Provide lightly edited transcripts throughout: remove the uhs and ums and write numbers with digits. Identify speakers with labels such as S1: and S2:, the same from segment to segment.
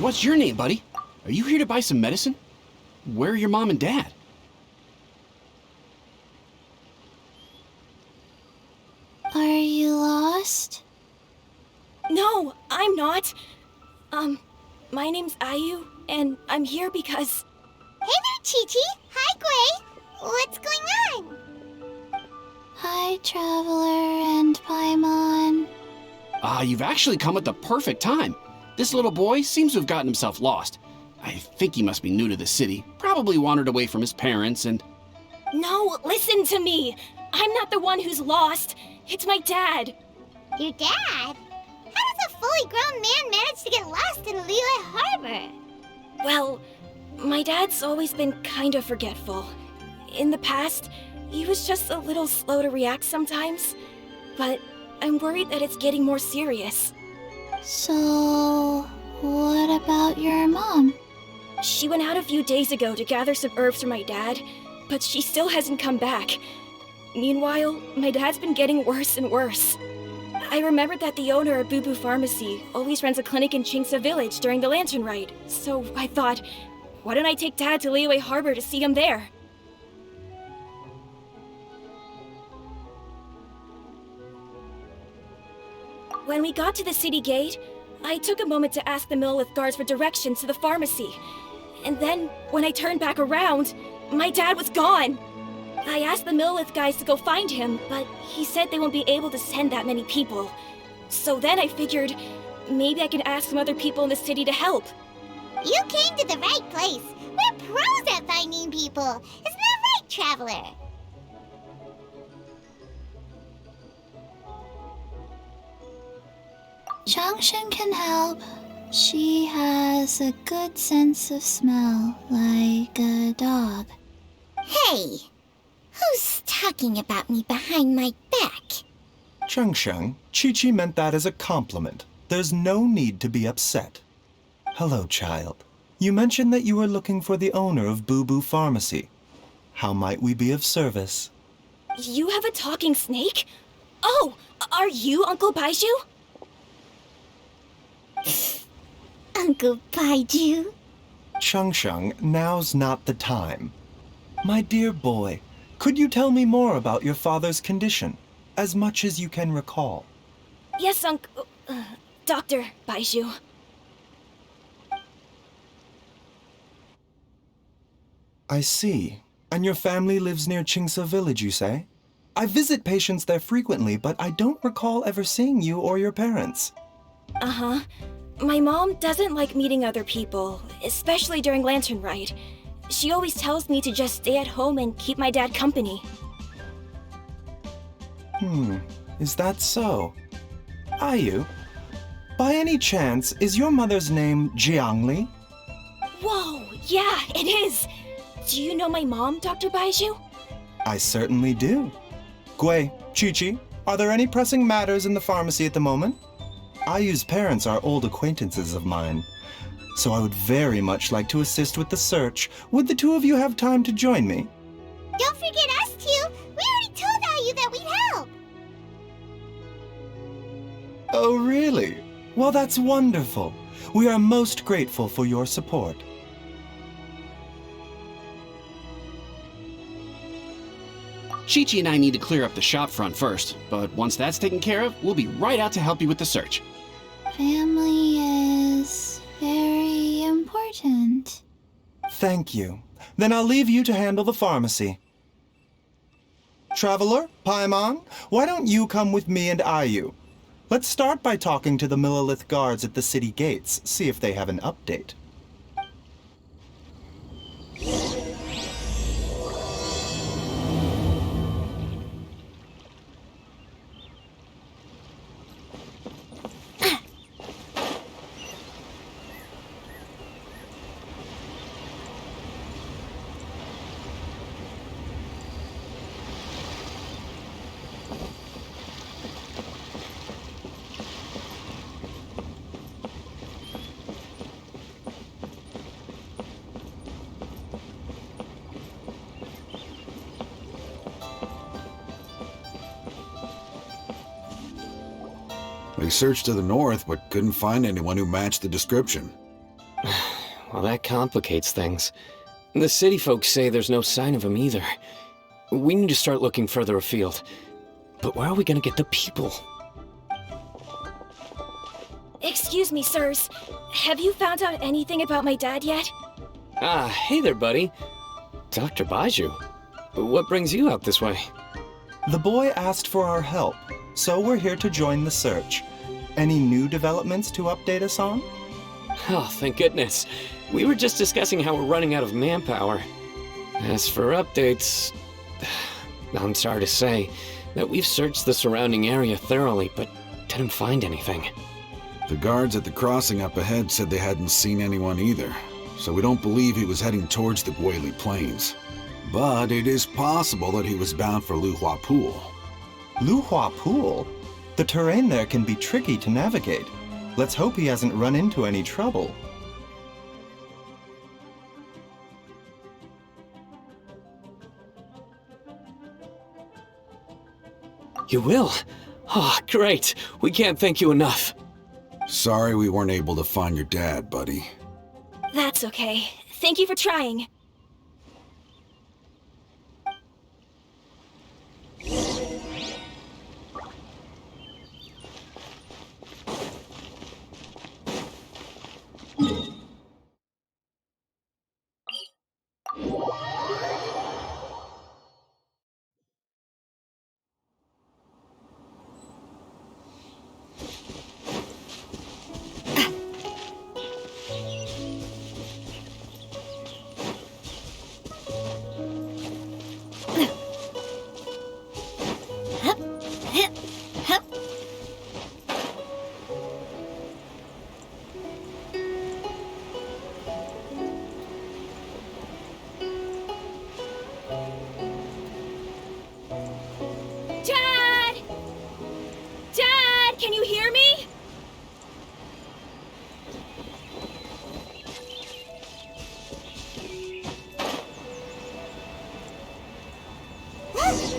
S1: What's your name, buddy? Are you here to buy some medicine? Where are your mom and dad?
S2: Are you lost?
S3: No, I'm not. My name's Ayu, and I'm here because...
S4: Hey there, Chi-Chi. Hi, Gui. What's going on?
S2: Hi, Traveler and Paimon.
S1: You've actually come at the perfect time. This little boy seems to have gotten himself lost. I think he must be new to the city, probably wandered away from his parents and...
S3: No, listen to me. I'm not the one who's lost. It's my dad.
S4: Your dad? How does a fully grown man manage to get lost in Liyue Harbor?
S3: Well, my dad's always been kind of forgetful. In the past, he was just a little slow to react sometimes. But I'm worried that it's getting more serious.
S2: So, what about your mom?
S3: She went out a few days ago to gather some herbs for my dad, but she still hasn't come back. Meanwhile, my dad's been getting worse and worse. I remembered that the owner of Bubu Pharmacy always runs a clinic in Chingsa Village during the Lantern Rite, so I thought, why don't I take Dad to Liyue Harbor to see him there? When we got to the city gate, I took a moment to ask the Millelith guards for directions to the pharmacy. And then, when I turned back around, my dad was gone! I asked the Millelith guys to go find him, but he said they won't be able to send that many people. So then I figured, maybe I could ask some other people in the city to help.
S4: You came to the right place. We're pros at finding people. Isn't that right, Traveler?
S2: Changshan can help. She has a good sense of smell, like a dog.
S4: Hey, who's talking about me behind my back?
S5: Changshan, Chi-Chi meant that as a compliment. There's no need to be upset. Hello, child. You mentioned that you were looking for the owner of Bubu Pharmacy. How might we be of service?
S3: You have a talking snake? Oh, are you Uncle Baizhu?
S4: Uncle Baizhu?
S5: Changshan, now's not the time. My dear boy, could you tell me more about your father's condition, as much as you can recall?
S3: Yes, Dr. Baizhu.
S5: I see. And your family lives near Chingsa Village, you say? I visit patients there frequently, but I don't recall ever seeing you or your parents.
S3: Uh-huh. My mom doesn't like meeting other people, especially during Lantern Rite. She always tells me to just stay at home and keep my dad company.
S5: Is that so? Ayu, by any chance, is your mother's name Jiangli?
S3: Whoa, yeah, it is! Do you know my mom, Dr. Baizhu?
S5: I certainly do. Gui, Chi-Chi, are there any pressing matters in the pharmacy at the moment? Ayu's parents are old acquaintances of mine, so I would very much like to assist with the search. Would the two of you have time to join me?
S4: Don't forget us two. We already told Ayu that we'd help.
S5: Oh, really? Well, that's wonderful. We are most grateful for your support.
S1: Chi-Chi and I need to clear up the shop front first, but once that's taken care of, we'll be right out to help you with the search.
S2: Family is very important.
S5: Thank you. Then I'll leave you to handle the pharmacy. Traveler, Paimon, why don't you come with me and Ayu? Let's start by talking to the Millelith guards at the city gates, see if they have an update.
S6: We searched to the north, but couldn't find anyone who matched the description. Well, that complicates things. The city folks say there's no sign of him either. We need to start looking further afield. But where are we gonna get the people?
S3: Excuse me, sirs. Have you found out anything about my dad yet?
S6: Ah, hey there, buddy. Dr. Baizhu. What brings you out this way?
S5: The boy asked for our help, so we're here to join the search. Any new developments to update us on?
S6: Oh, thank goodness. We were just discussing how we're running out of manpower. As for updates, I'm sorry to say that we've searched the surrounding area thoroughly, but didn't find anything.
S7: The guards at the crossing up ahead said they hadn't seen anyone either, so we don't believe he was heading towards the Guili Plains. But it is possible that he was bound for Luhua Pool.
S5: Luhua Pool? The terrain there can be tricky to navigate. Let's hope he hasn't run into any trouble.
S6: You will? Oh, great. We can't thank you enough.
S7: Sorry we weren't able to find your dad, buddy.
S3: That's okay. Thank you for trying. Dad! Dad, can you hear me?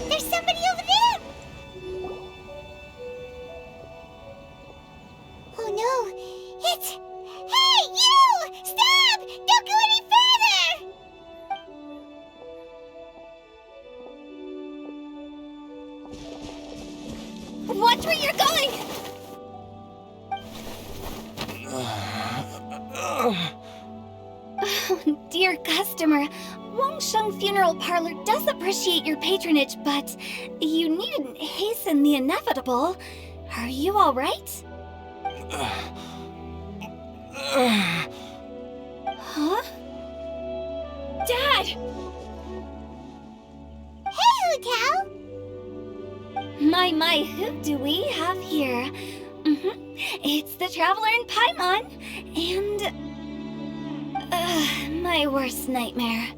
S4: There's somebody over there! Oh no, it's... Hey, you! Stop! Don't go any further!
S3: Watch where you're going!
S2: Oh, dear customer, Wangsheng Funeral Parlor does appreciate your patronage, but you needn't hasten the inevitable. Are you all right? Huh?
S3: Dad!
S4: Hey, Hu-Tao!
S2: My, who do we have here? It's the Traveler in Paimon, and... my worst nightmare.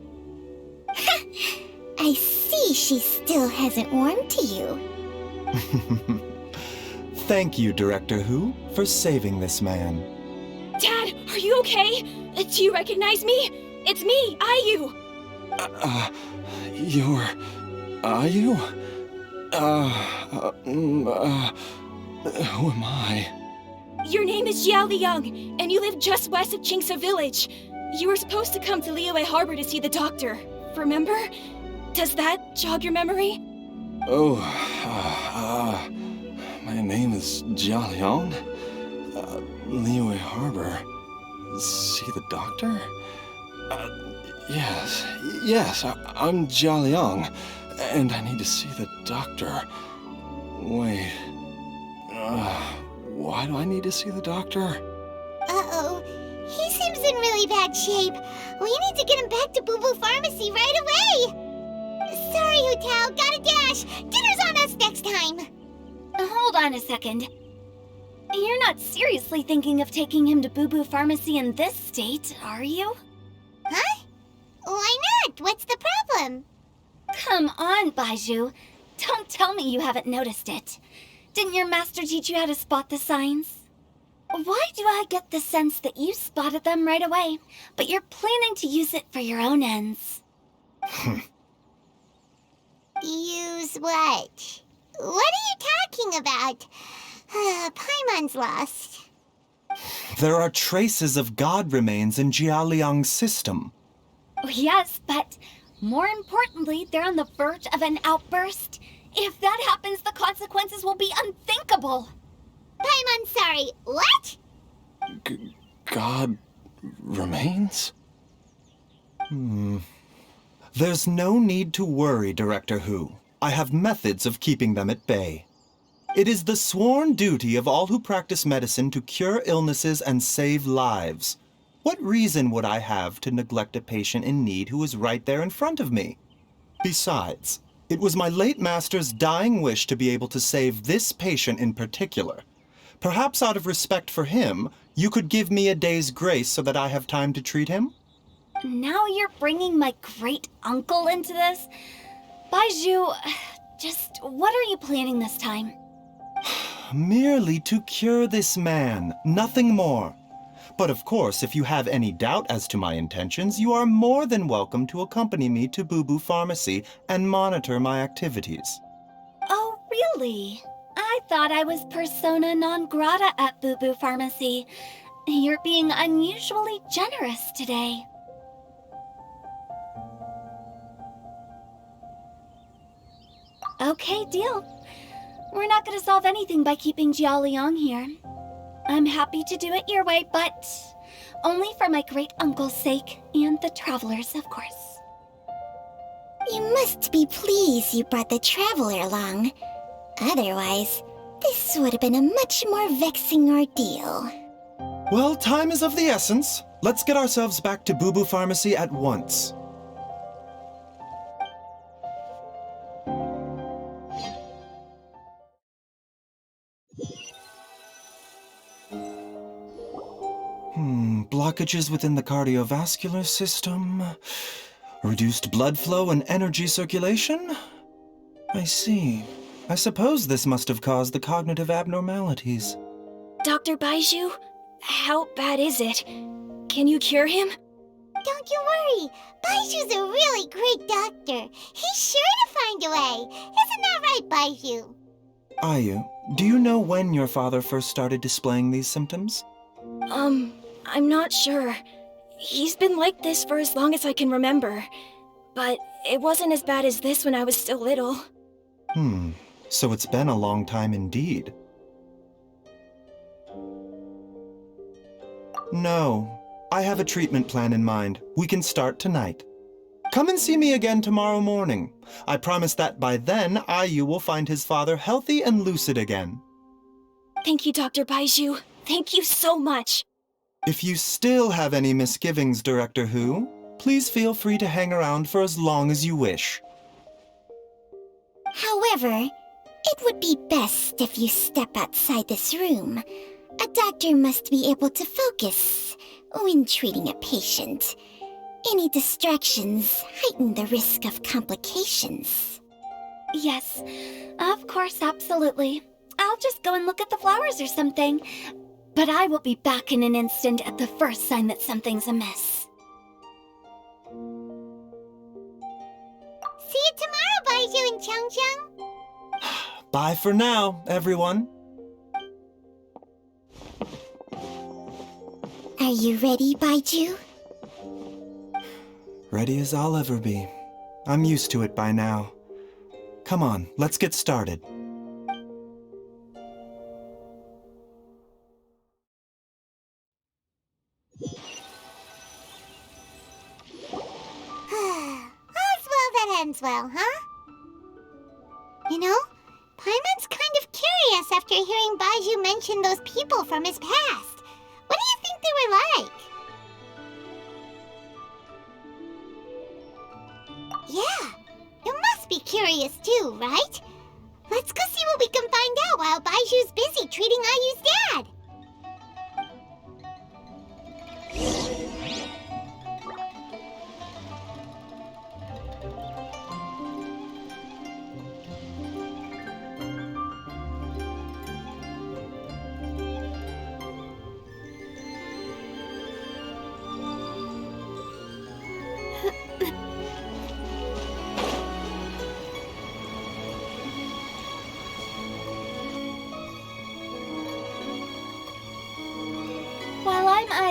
S4: I see she still hasn't warmed to you.
S5: Thank you, Director Hu, for saving this man.
S3: Dad, are you okay? Do you recognize me? It's me, Ayu!
S8: Are you? Who am I?
S3: Your name is Jiao Liang, and you live just west of Qingse Village. You were supposed to come to Liyue Harbor to see the doctor. Remember? Does that jog your memory?
S8: My name is Jia Liang. Liyue Harbor. See the doctor? Yes, I'm Jia Liang, and I need to see the doctor. Wait, why do I need to see the doctor?
S4: Uh-oh. He seems in really bad shape. We need to get him back to Bubu Pharmacy right away! Sorry, Hu-Tao, gotta dash! Dinner's on us next time!
S2: Hold on a second. You're not seriously thinking of taking him to Bubu Pharmacy in this state, are you?
S4: Huh? Why not? What's the problem?
S2: Come on, Baizhu. Don't tell me you haven't noticed it. Didn't your master teach you how to spot the signs? Why do I get the sense that you spotted them right away, but you're planning to use it for your own ends?
S4: Use what? What are you talking about? Paimon's lost.
S5: There are traces of god remains in Jialiang's system.
S2: Yes, but more importantly, they're on the verge of an outburst. If that happens, the consequences will be unthinkable.
S4: I'm sorry, what?
S8: God remains?
S5: There's no need to worry, Director Hu. I have methods of keeping them at bay. It is the sworn duty of all who practice medicine to cure illnesses and save lives. What reason would I have to neglect a patient in need who is right there in front of me? Besides, it was my late master's dying wish to be able to save this patient in particular. Perhaps out of respect for him, you could give me a day's grace so that I have time to treat him?
S2: Now you're bringing my great-uncle into this? Baizhu, just what are you planning this time?
S5: Merely to cure this man, nothing more. But of course, if you have any doubt as to my intentions, you are more than welcome to accompany me to Bubu Pharmacy and monitor my activities.
S2: Oh, really? I thought I was persona non grata at Bubu Pharmacy. You're being unusually generous today. Okay, deal. We're not gonna solve anything by keeping Jialiang here. I'm happy to do it your way, but only for my great-uncle's sake and the travelers, of course.
S4: You must be pleased you brought the traveler along. Otherwise, this would have been a much more vexing ordeal.
S5: Well, time is of the essence. Let's get ourselves back to Bubu Pharmacy at once. Blockages within the cardiovascular system, reduced blood flow and energy circulation? I see. I suppose this must have caused the cognitive abnormalities.
S3: Dr. Baizhu, how bad is it? Can you cure him?
S4: Don't you worry. Baizhu's a really great doctor. He's sure to find a way. Isn't that right, Baizhu?
S5: Ayu, do you know when your father first started displaying these symptoms?
S3: I'm not sure. He's been like this for as long as I can remember. But it wasn't as bad as this when I was still little.
S5: So it's been a long time indeed. No, I have a treatment plan in mind. We can start tonight. Come and see me again tomorrow morning. I promise that by then, Ayu will find his father healthy and lucid again.
S3: Thank you, Dr. Baizhu. Thank you so much.
S5: If you still have any misgivings, Director Hu, please feel free to hang around for as long as you wish.
S4: However, it would be best if you step outside this room. A doctor must be able to focus when treating a patient. Any distractions heighten the risk of complications.
S2: Yes, of course, absolutely. I'll just go and look at the flowers or something. But I will be back in an instant at the first sign that something's amiss.
S4: See you tomorrow, Baizhu and Changcheng.
S5: Bye for now, everyone.
S4: Are you ready, Baizhu?
S5: Ready as I'll ever be. I'm used to it by now. Come on, let's get started.
S4: Ends well, huh? You know, Paimon's kind of curious after hearing Baizhu mention those people from his past. What do you think they were like? Yeah, you must be curious too, right? Let's go see what we can find out while Baizhu's busy treating Ayu's dad.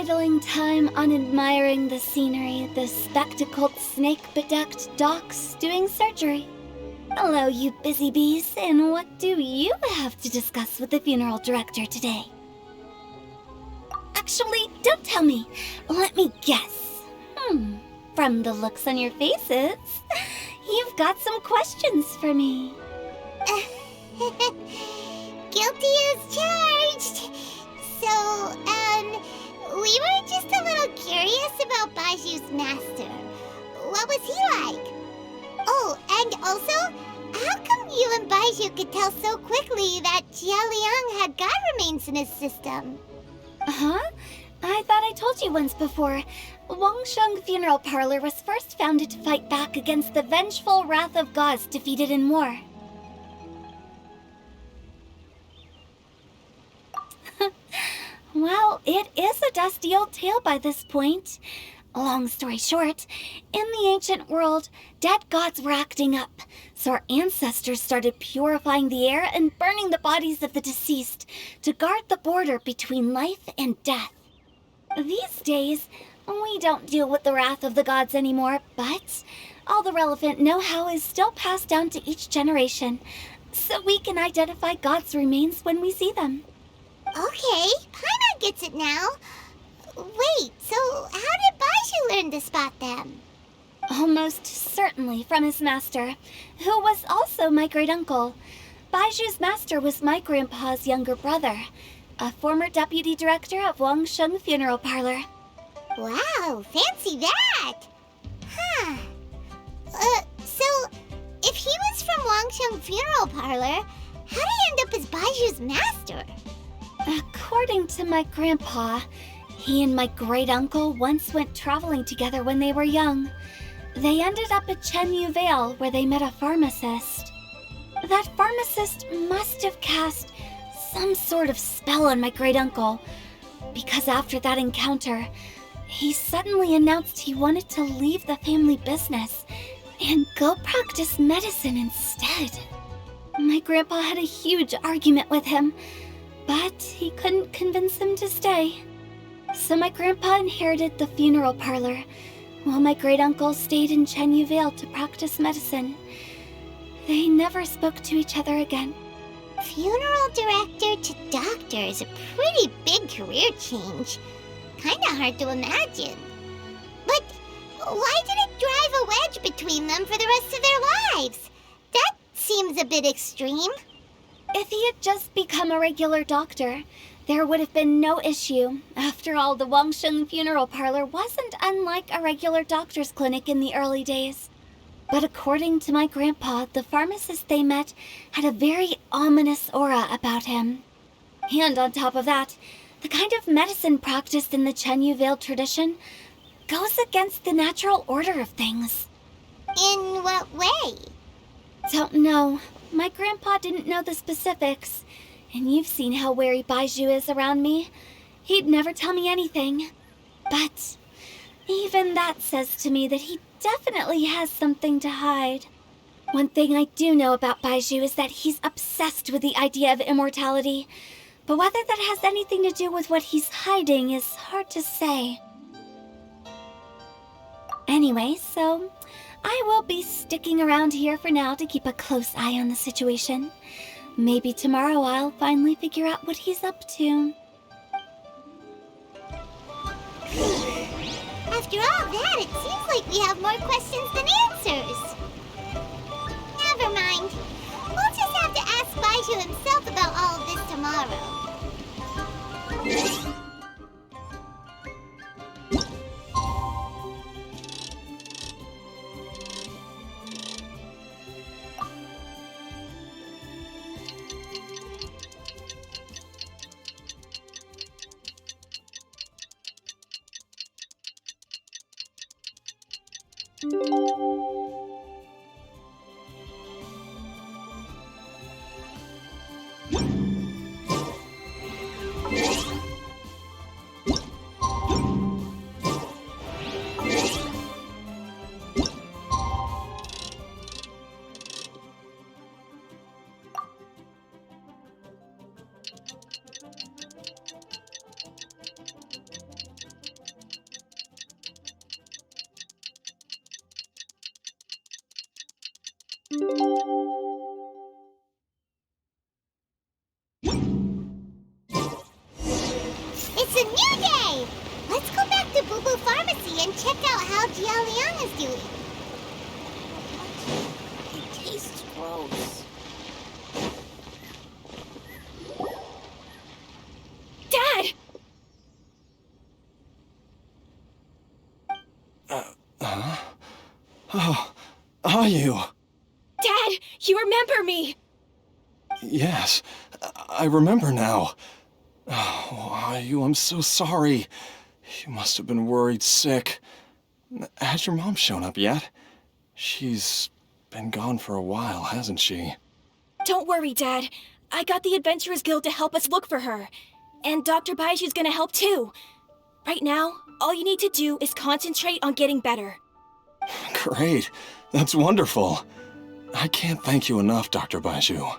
S2: idling time on admiring the scenery, the spectacled snake-bedecked docs doing surgery. Hello, you busy bees, and what do you have to discuss with the funeral director today? Actually, don't tell me. Let me guess. From the looks on your faces, you've got some questions for me.
S4: Guilty as charged. So, we were just a little curious about Baizhu's master. What was he like? Oh, and also, how come you and Baizhu could tell so quickly that Jia Liang had god remains in his system?
S2: Huh? I thought I told you once before. Wangsheng Funeral Parlor was first founded to fight back against the vengeful wrath of gods defeated in war. Well, it is a dusty old tale by this point. Long story short, in the ancient world, dead gods were acting up, so our ancestors started purifying the air and burning the bodies of the deceased to guard the border between life and death. These days, we don't deal with the wrath of the gods anymore, but all the relevant know-how is still passed down to each generation, so we can identify gods' remains when we see them.
S4: Okay, Paimon gets it now. Wait, so how did Baizhu learn to spot them?
S2: Almost certainly from his master, who was also my great-uncle. Baizhu's master was my grandpa's younger brother, a former deputy director of Wangsheng Funeral Parlor.
S4: Wow, fancy that! Huh. So, if he was from Wangsheng Funeral Parlor, how did he end up as Baizhu's master?
S2: According to my grandpa, he and my great-uncle once went traveling together when they were young. They ended up at Chenyu Vale, where they met a pharmacist. That pharmacist must have cast some sort of spell on my great-uncle, because after that encounter, he suddenly announced he wanted to leave the family business and go practice medicine instead. My grandpa had a huge argument with him, but he couldn't convince him to stay. So my grandpa inherited the funeral parlor, while my great-uncle stayed in Chenyu Vale to practice medicine. They never spoke to each other again.
S4: Funeral director to doctor is a pretty big career change. Kinda hard to imagine. But why did it drive a wedge between them for the rest of their lives? That seems a bit extreme.
S2: If he had just become a regular doctor, there would have been no issue. After all, the Wangsheng Funeral Parlor wasn't unlike a regular doctor's clinic in the early days. But according to my grandpa, the pharmacist they met had a very ominous aura about him. And on top of that, the kind of medicine practiced in the Chenyu Vale tradition goes against the natural order of things.
S4: In what way?
S2: Don't know. My grandpa didn't know the specifics. And you've seen how wary Baizhu is around me. He'd never tell me anything. But even that says to me that he definitely has something to hide. One thing I do know about Baizhu is that he's obsessed with the idea of immortality. But whether that has anything to do with what he's hiding is hard to say. Anyway, so I will be sticking around here for now to keep a close eye on the situation. Maybe tomorrow I'll finally figure out what he's up to.
S4: After all that, it seems like we have more questions than answers. Never mind. We'll just have to ask Baizhu himself about all of this tomorrow. It's a new day! Let's go back to Bubu Pharmacy and check out how Jia Liang is doing.
S3: It tastes gross. Dad!
S8: Oh, are you?
S3: Dad, you remember me!
S8: Yes, I remember now. Oh, are you? I'm so sorry. You must have been worried sick. Has your mom shown up yet? She's been gone for a while, hasn't she?
S3: Don't worry, Dad. I got the Adventurers Guild to help us look for her. And Dr. Baizhu's gonna help too. Right now, all you need to do is concentrate on getting better.
S8: Great. That's wonderful. I can't thank you enough, Dr. Baizhu.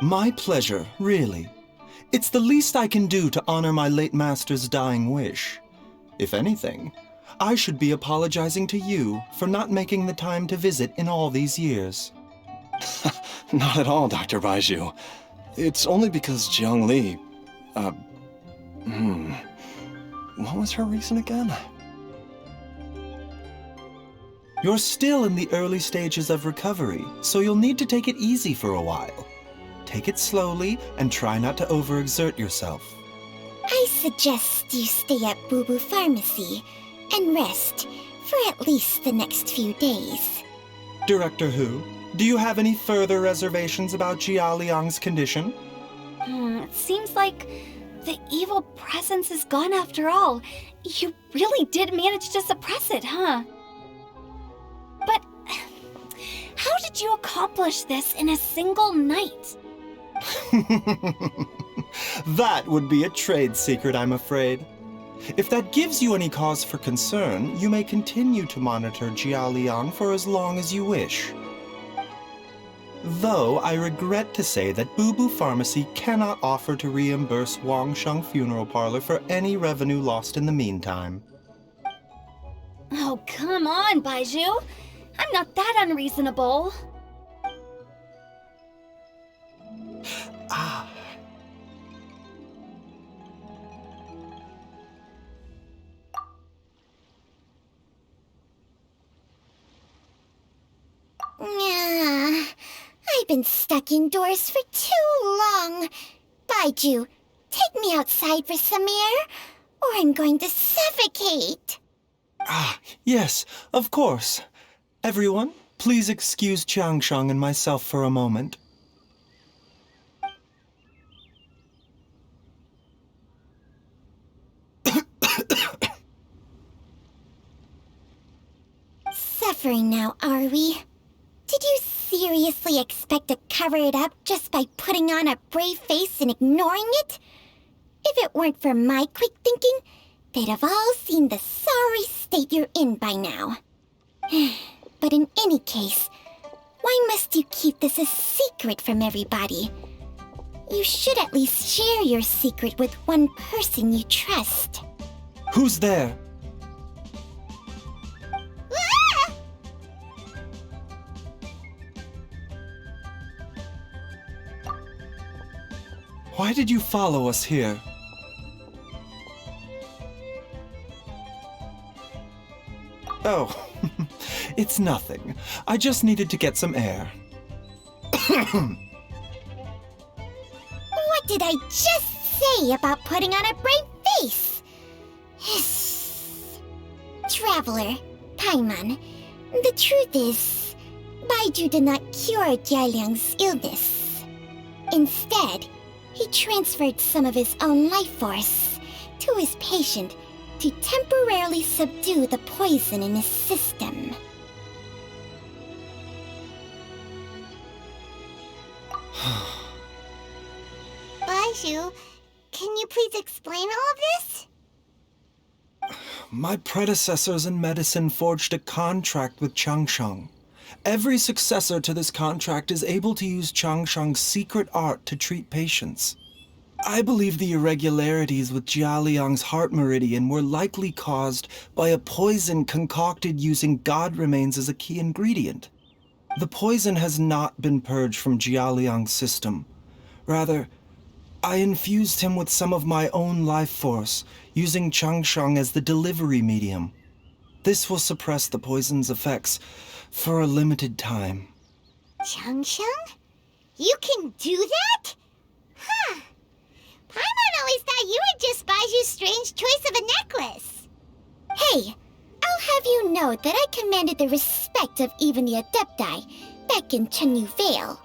S5: My pleasure, really. It's the least I can do to honor my late master's dying wish. If anything, I should be apologizing to you for not making the time to visit in all these years.
S8: Not at all, Dr. Baizhu. It's only because Jiang Li... What was her reason again?
S5: You're still in the early stages of recovery, so you'll need to take it easy for a while. Take it slowly and try not to overexert yourself.
S4: I suggest you stay at Bubu Pharmacy and rest for at least the next few days.
S5: Director Hu, do you have any further reservations about Jia Liang's condition?
S2: It seems like the evil presence is gone after all. You really did manage to suppress it, huh? But how did you accomplish this in a single night?
S5: That would be a trade secret, I'm afraid. If that gives you any cause for concern, you may continue to monitor Jia Liang for as long as you wish. Though I regret to say that Bubu Pharmacy cannot offer to reimburse Wangsheng Funeral Parlor for any revenue lost in the meantime.
S2: Oh, come on, Baizhu. I'm not that unreasonable.
S5: Ah.
S4: I've been stuck indoors for too long. Baizhu, take me outside for some air, or I'm going to suffocate.
S5: Ah, yes, of course. Everyone, please excuse Changsheng and myself for a moment.
S4: Suffering now, are we? Did you seriously expect to cover it up just by putting on a brave face and ignoring it? If it weren't for my quick thinking, they'd have all seen the sorry state you're in by now. But in any case, why must you keep this a secret from everybody? You should at least share your secret with one person you trust.
S5: Who's there? Why did you follow us here? Oh, it's nothing. I just needed to get some air.
S4: What did I just say about putting on a brave face? Traveler, Paimon, the truth is, Baizhu did not cure Jia Liang's illness. Instead, he transferred some of his own life force to his patient to temporarily subdue the poison in his system. Baizhu, can you please explain all of this?
S5: My predecessors in medicine forged a contract with Changsheng. Every successor to this contract is able to use Changsheng's secret art to treat patients. I believe the irregularities with Jialiang's heart meridian were likely caused by a poison concocted using god remains as a key ingredient. The poison has not been purged from Jialiang's system. Rather, I infused him with some of my own life force, using Changsheng as the delivery medium. This will suppress the poison's effects for a limited time.
S4: Changsheng? You can do that? Huh. Paimon always thought you were just Baiju's strange choice of a necklace. Hey, I'll have you know that I commanded the respect of even the Adepti back in Chenyu Vale.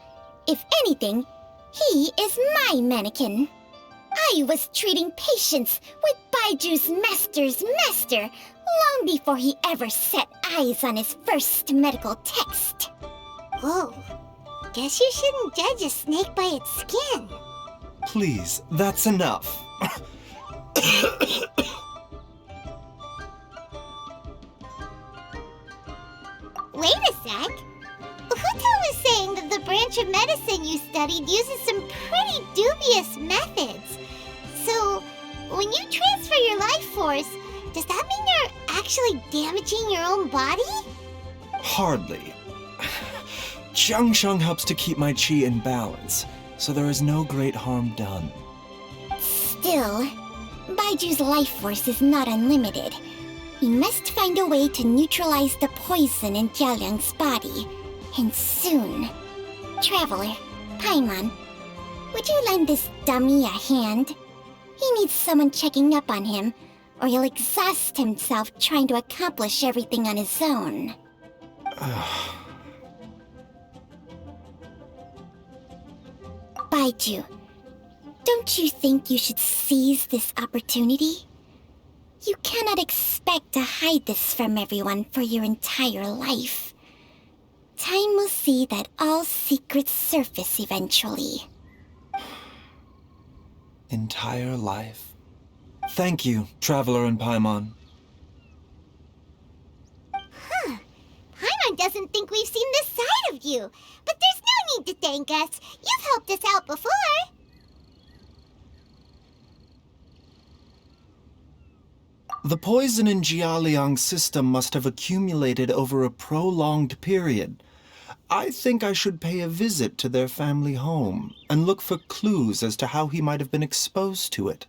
S4: If anything, he is my mannequin. I was treating patients with Baiju's master's master long before he ever set eyes on his first medical text. Whoa, guess you shouldn't judge a snake by its skin.
S5: Please, that's enough.
S4: Wait a sec. Huto was saying that the branch of medicine you studied uses some pretty dubious methods. So, when you transfer your life force, does that mean you're actually damaging your own body?
S5: Hardly. Changsheng helps to keep my chi in balance, so there is no great harm done.
S4: Still, Baiju's life force is not unlimited. We must find a way to neutralize the poison in Jialiang's body, and soon. Traveler, Paimon, would you lend this dummy a hand? He needs someone checking up on him, or he'll exhaust himself trying to accomplish everything on his own. Baizhu, don't you think you should seize this opportunity? You cannot expect to hide this from everyone for your entire life. Time will see that all secrets surface eventually.
S5: Entire life. Thank you, Traveler and Paimon.
S4: Huh. Paimon doesn't think we've seen this side of you. But there's no need to thank us. You've helped us out before.
S5: The poison in Jialiang's system must have accumulated over a prolonged period. I think I should pay a visit to their family home and look for clues as to how he might have been exposed to it.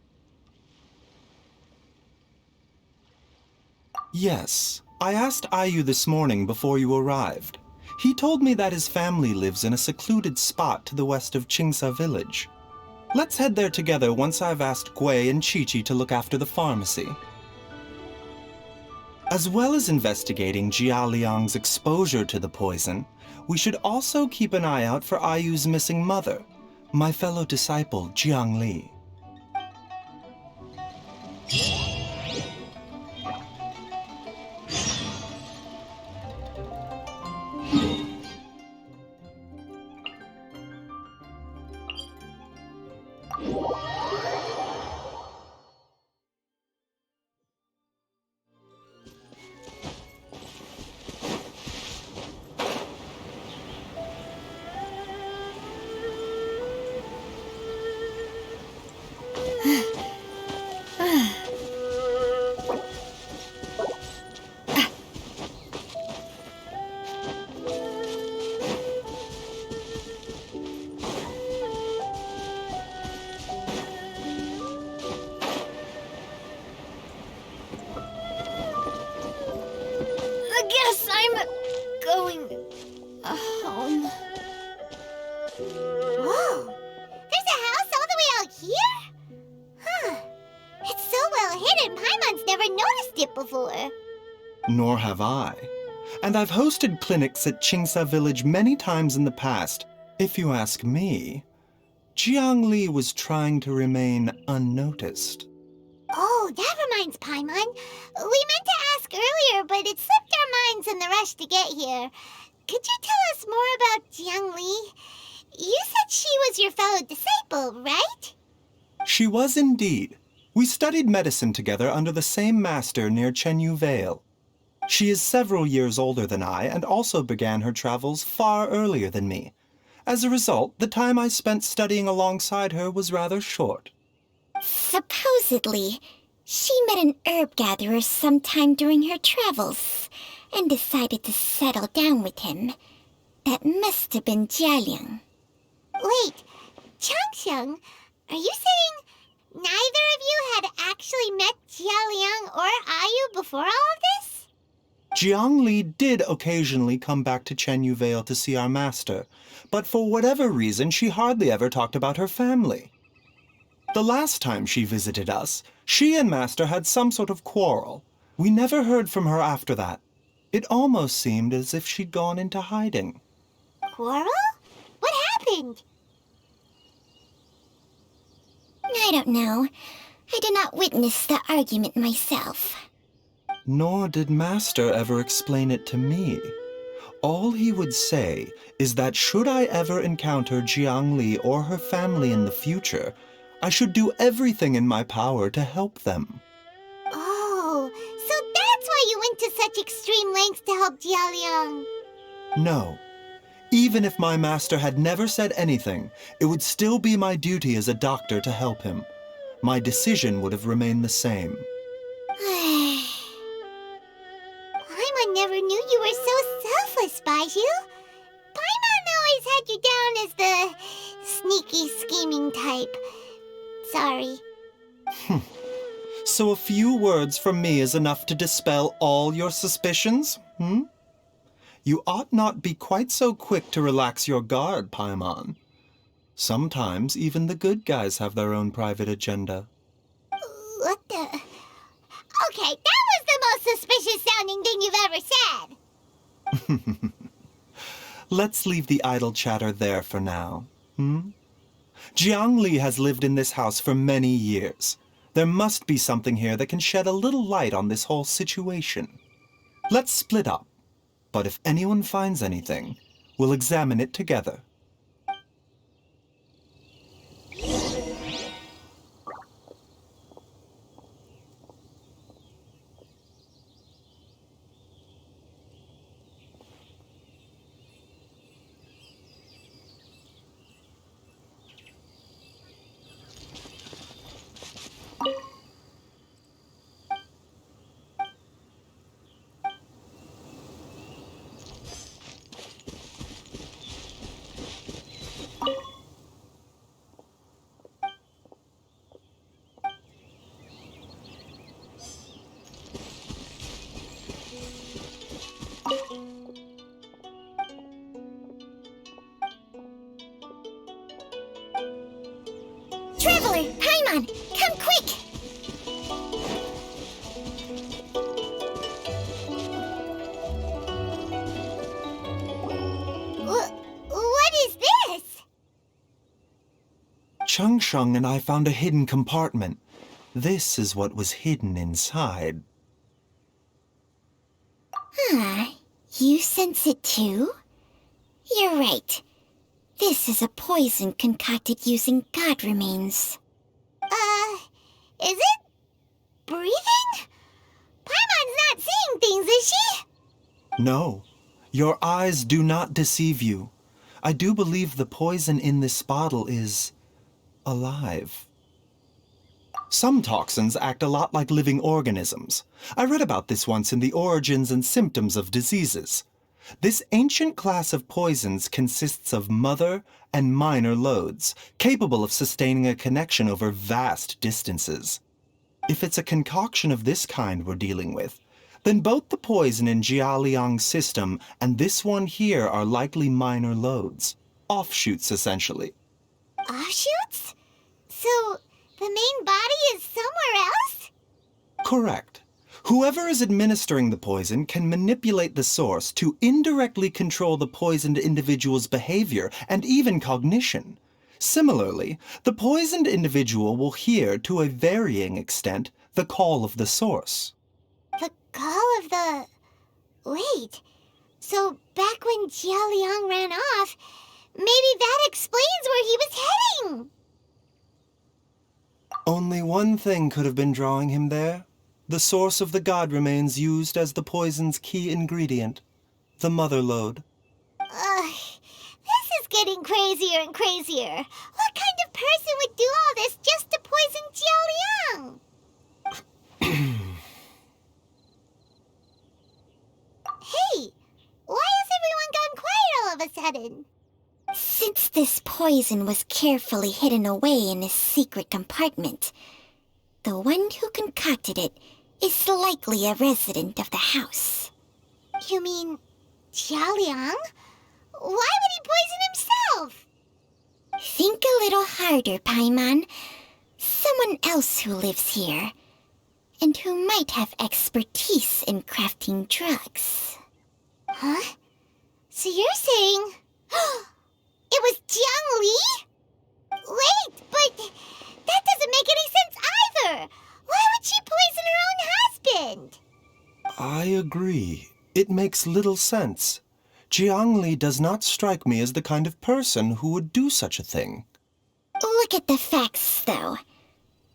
S5: Yes, I asked Ayu this morning before you arrived. He told me that his family lives in a secluded spot to the west of Qingsa village. Let's head there together once I've asked Gui and Qiqi to look after the pharmacy. As well as investigating Jialiang's exposure to the poison, we should also keep an eye out for Ayu's missing mother, my fellow disciple Jiang Li.
S2: I guess I'm going home.
S4: Whoa! There's a house all the way out here? Huh. It's so well hidden, Paimon's never noticed it before.
S5: Nor have I. And I've hosted clinics at Qingsa village many times in the past. If you ask me, Jiang Li was trying to remain unnoticed.
S4: Oh, that reminds Paimon. We meant to ask earlier, but it slipped our minds in the rush to get here. Could you tell us more about Jiang Li? You said she was your fellow disciple, right?
S5: She was indeed. We studied medicine together under the same master near Chenyu Vale. She is several years older than I and also began her travels far earlier than me. As a result, the time I spent studying alongside her was rather short.
S4: Supposedly, she met an herb gatherer sometime during her travels and decided to settle down with him. That must have been Jialiang.
S9: Wait, Changsheng, are you saying neither of you had actually met Jialiang or Ayu before all of this?
S5: Jiang Li did occasionally come back to Chenyu Vale to see our master, but for whatever reason, she hardly ever talked about her family. The last time she visited us, she and Master had some sort of quarrel. We never heard from her after that. It almost seemed as if she'd gone into hiding.
S9: Quarrel? What happened?
S4: I don't know. I did not witness the argument myself.
S5: Nor did Master ever explain it to me. All he would say is that should I ever encounter Jiang Li or her family in the future, I should do everything in my power to help them.
S9: Oh, so that's why you went to such extreme lengths to help Jialiang.
S5: No. Even if my master had never said anything, it would still be my duty as a doctor to help him. My decision would have remained the same.
S9: Paimon never knew you were so selfless, Baizhu. Paimon always had you down as the sneaky, scheming type. Sorry.
S5: So a few words from me is enough to dispel all your suspicions, You ought not be quite so quick to relax your guard, Paimon. Sometimes even the good guys have their own private agenda.
S9: What the... Okay, that was the most suspicious-sounding thing you've ever said.
S5: Let's leave the idle chatter there for now, Jiang Li has lived in this house for many years. There must be something here that can shed a little light on this whole situation. Let's split up, but if anyone finds anything, we'll examine it together.
S4: Traveler, Paimon, come quick!
S9: What is this?
S5: Changsheng and I found a hidden compartment. This is what was hidden inside.
S4: You sense it too? You're right. This is a poison concocted using god remains.
S9: Is it breathing? Paimon's not seeing things, is she?
S5: No, your eyes do not deceive you. I do believe the poison in this bottle is alive. Some toxins act a lot like living organisms. I read about this once in the Origins and Symptoms of Diseases. This ancient class of poisons consists of mother and minor loads, capable of sustaining a connection over vast distances. If it's a concoction of this kind we're dealing with, then both the poison in Jialiang's system and this one here are likely minor loads. Offshoots, essentially.
S9: Offshoots? So, the main body is somewhere else?
S5: Correct. Whoever is administering the poison can manipulate the source to indirectly control the poisoned individual's behavior and even cognition. Similarly, the poisoned individual will hear, to a varying extent, the call of the source.
S9: The call of the... Wait. So, back when Jialiang ran off, maybe that explains where he was heading!
S5: Only one thing could have been drawing him there. The source of the god remains used as the poison's key ingredient, the mother lode.
S9: This is getting crazier and crazier. What kind of person would do all this just to poison Jiao Liang? Hey, why has everyone gone quiet all of a sudden?
S4: Since this poison was carefully hidden away in a secret compartment, the one who concocted it is likely a resident of the house.
S9: You mean Jiao Liang? Why would he poison himself?
S4: Think a little harder, Paimon. Someone else who lives here, and who might have expertise in crafting drugs.
S9: Huh? So you're saying... it was Jiang Li? Wait, but that doesn't make any sense either. Why would she poison her own husband?
S5: I agree. It makes little sense. Jiang Li does not strike me as the kind of person who would do such a thing.
S4: Look at the facts, though.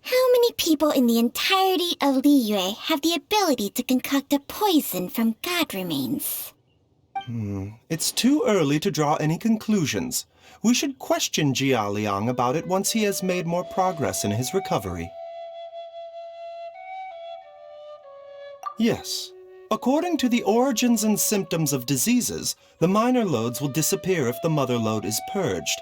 S4: How many people in the entirety of Liyue have the ability to concoct a poison from god remains?
S5: It's too early to draw any conclusions. We should question Jiao Liang about it once he has made more progress in his recovery. Yes. According to the origins and symptoms of diseases, the minor loads will disappear if the mother load is purged.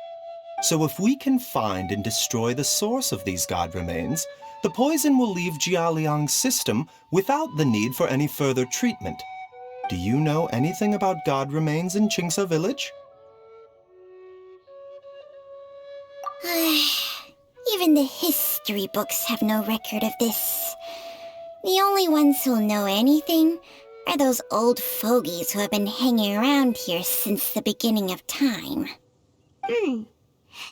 S5: So if we can find and destroy the source of these god remains, the poison will leave Jiao Liang's system without the need for any further treatment. Do you know anything about god remains in Qingse village?
S4: Even the history books have no record of this. The only ones who'll know anything are those old fogies who have been hanging around here since the beginning of time.
S9: Didn't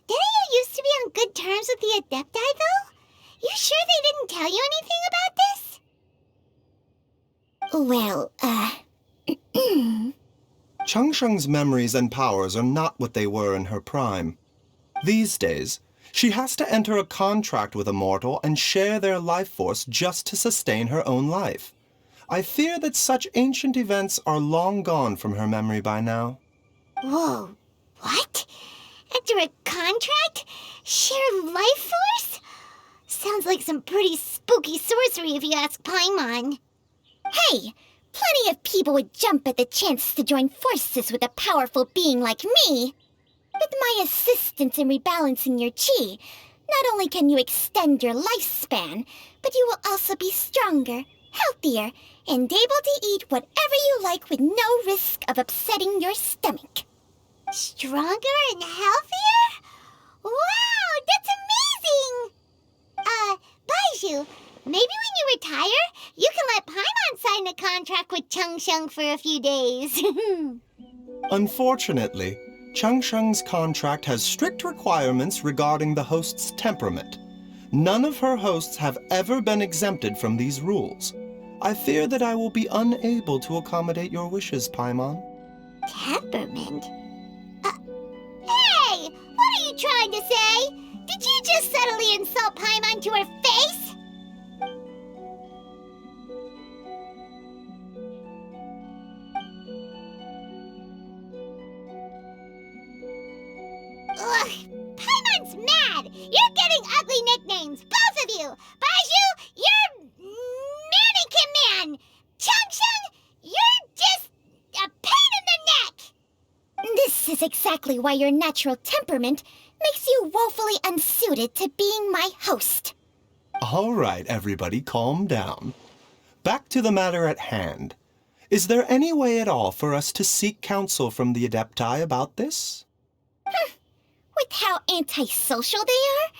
S9: you used to be on good terms with the Adepti, though? You sure they didn't tell you anything about this?
S4: Well,
S5: Changsheng's memories and powers are not what they were in her prime. These days, she has to enter a contract with a mortal and share their life force just to sustain her own life. I fear that such ancient events are long gone from her memory by now.
S9: Whoa, what? Enter a contract? Share life force? Sounds like some pretty spooky sorcery if you ask Paimon.
S4: hey, plenty of people would jump at the chance to join forces with a powerful being like me. With my assistance in rebalancing your chi, not only can you extend your lifespan, but you will also be stronger, healthier, and able to eat whatever you like with no risk of upsetting your stomach.
S9: Stronger and healthier? Wow, that's amazing! Baizhu, maybe when you retire, you can let Paimon sign a contract with Changsheng for a few days.
S5: Unfortunately, Changsheng's contract has strict requirements regarding the host's temperament. None of her hosts have ever been exempted from these rules. I fear that I will be unable to accommodate your wishes, Paimon.
S9: Temperament? Hey! What are you trying to say? Did you just subtly insult Paimon to her face? Ugh! Paimon's mad! You're getting ugly nicknames, both of you! Baizhu, you're Mannequin Man! Changsheng, you're just a pain in the neck!
S4: This is exactly why your natural temperament makes you woefully unsuited to being my host.
S5: All right, everybody, calm down. Back to the matter at hand. Is there any way at all for us to seek counsel from the Adepti about this?
S4: With how antisocial they are,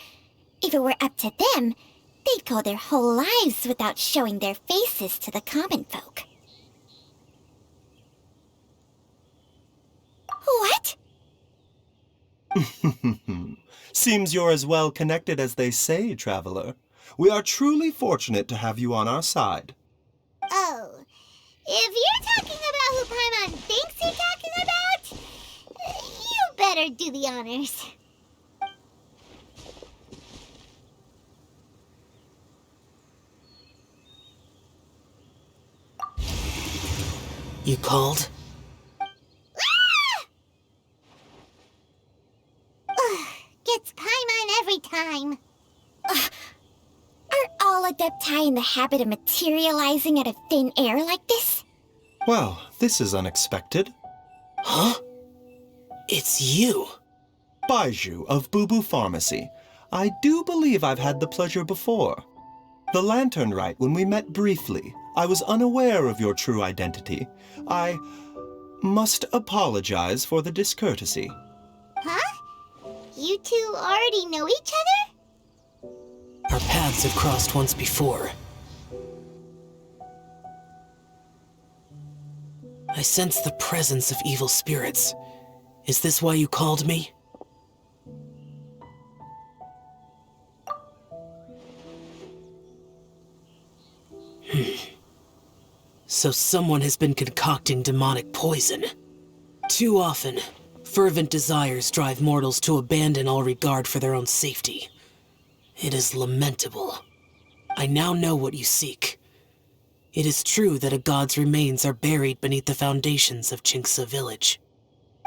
S4: if it were up to them, they'd go their whole lives without showing their faces to the common folk. What?
S5: Seems you're as well connected as they say, traveler. We are truly fortunate to have you on our side.
S9: Oh, if you're talking about who Paimon thinks you're talking about, you better do the honors.
S10: You called?
S9: Ah!
S4: adepti in the habit of materializing out of thin air like this?
S5: Well, this is unexpected.
S10: Huh? It's you.
S5: Baizhu of Bubu Pharmacy. I do believe I've had the pleasure before. The lantern rite when we met briefly. I was unaware of your true identity. I must apologize for the discourtesy.
S9: Huh? You two already know each other?
S10: Our paths have crossed once before. I sense the presence of evil spirits. Is this why you called me? So someone has been concocting demonic poison. Too often, fervent desires drive mortals to abandon all regard for their own safety. It is lamentable. I now know what you seek. It is true that a god's remains are buried beneath the foundations of Qingce village.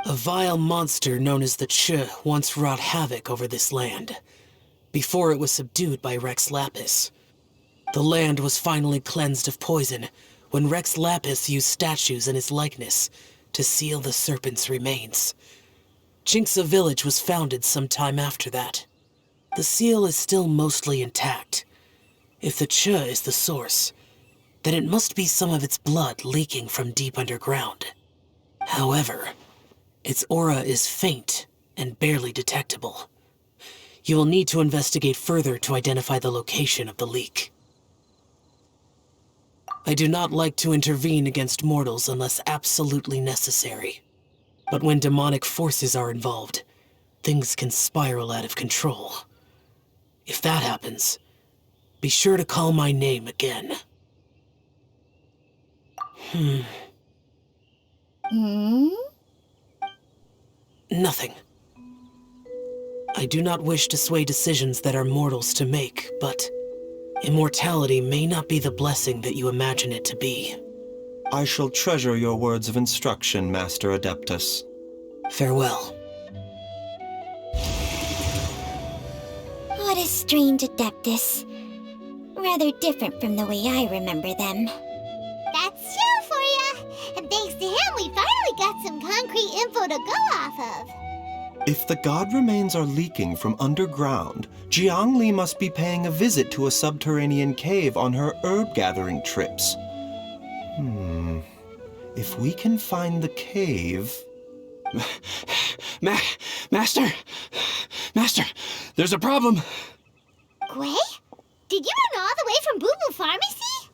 S10: A vile monster known as the Che once wrought havoc over this land, before it was subdued by Rex Lapis. The land was finally cleansed of poison when Rex Lapis used statues in his likeness to seal the serpent's remains. Qingce village was founded some time after that. The seal is still mostly intact. If the Che is the source, then it must be some of its blood leaking from deep underground. However, its aura is faint and barely detectable. You will need to investigate further to identify the location of the leak. I do not like to intervene against mortals unless absolutely necessary. But when demonic forces are involved, things can spiral out of control. If that happens, be sure to call my name again. Nothing. I do not wish to sway decisions that are mortals to make, but immortality may not be the blessing that you imagine it to be.
S5: I shall treasure your words of instruction, Master Adeptus.
S10: Farewell.
S4: What a strange Adeptus. Rather different from the way I remember them.
S9: That's Xiao for ya! And thanks to him, we finally got some concrete info to go off of.
S5: If the god remains are leaking from underground, Jiangli must be paying a visit to a subterranean cave on her herb-gathering trips. If we can find the cave...
S1: Master! Master, there's a problem.
S9: Gui? Did you run all the way from Bubu Pharmacy?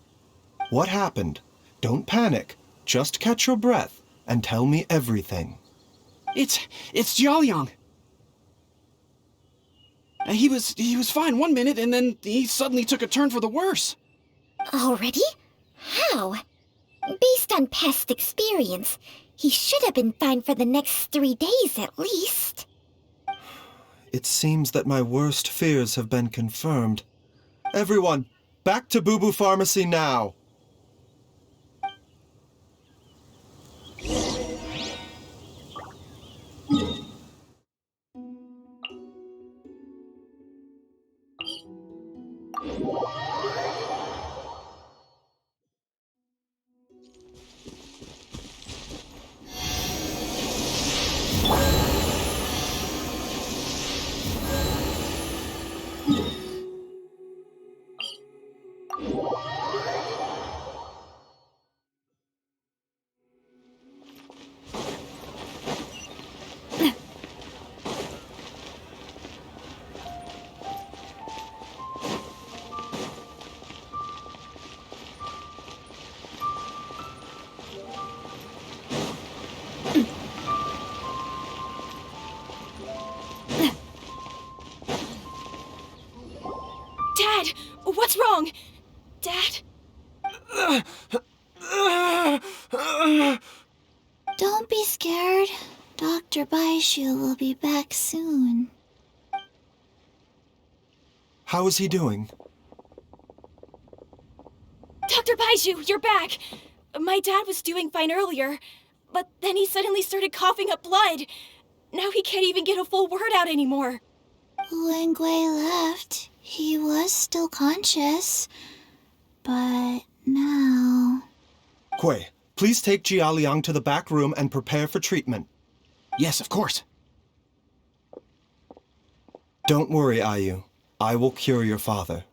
S5: What happened? Don't panic. Just catch your breath and tell me everything.
S1: It's Jiaoliang. He was fine one minute, and then he suddenly took a turn for the worse.
S4: Already? How? Based on past experience, he should have been fine for the next 3 days at least.
S5: It seems that my worst fears have been confirmed. Everyone, back to Bubu Pharmacy now!
S3: Dad! What's wrong? Dad?
S4: Don't be scared. Dr. Baizhu will be back soon.
S5: How is he doing?
S3: Dr. Baizhu, you're back! My dad was doing fine earlier, but then he suddenly started coughing up blood. Now he can't even get a full word out anymore.
S4: When Gui left, He was still conscious, but now...
S5: Gui, please take Jialiang to the back room and prepare for treatment.
S1: Yes, of course.
S5: Don't worry, Ayu. I will cure your father.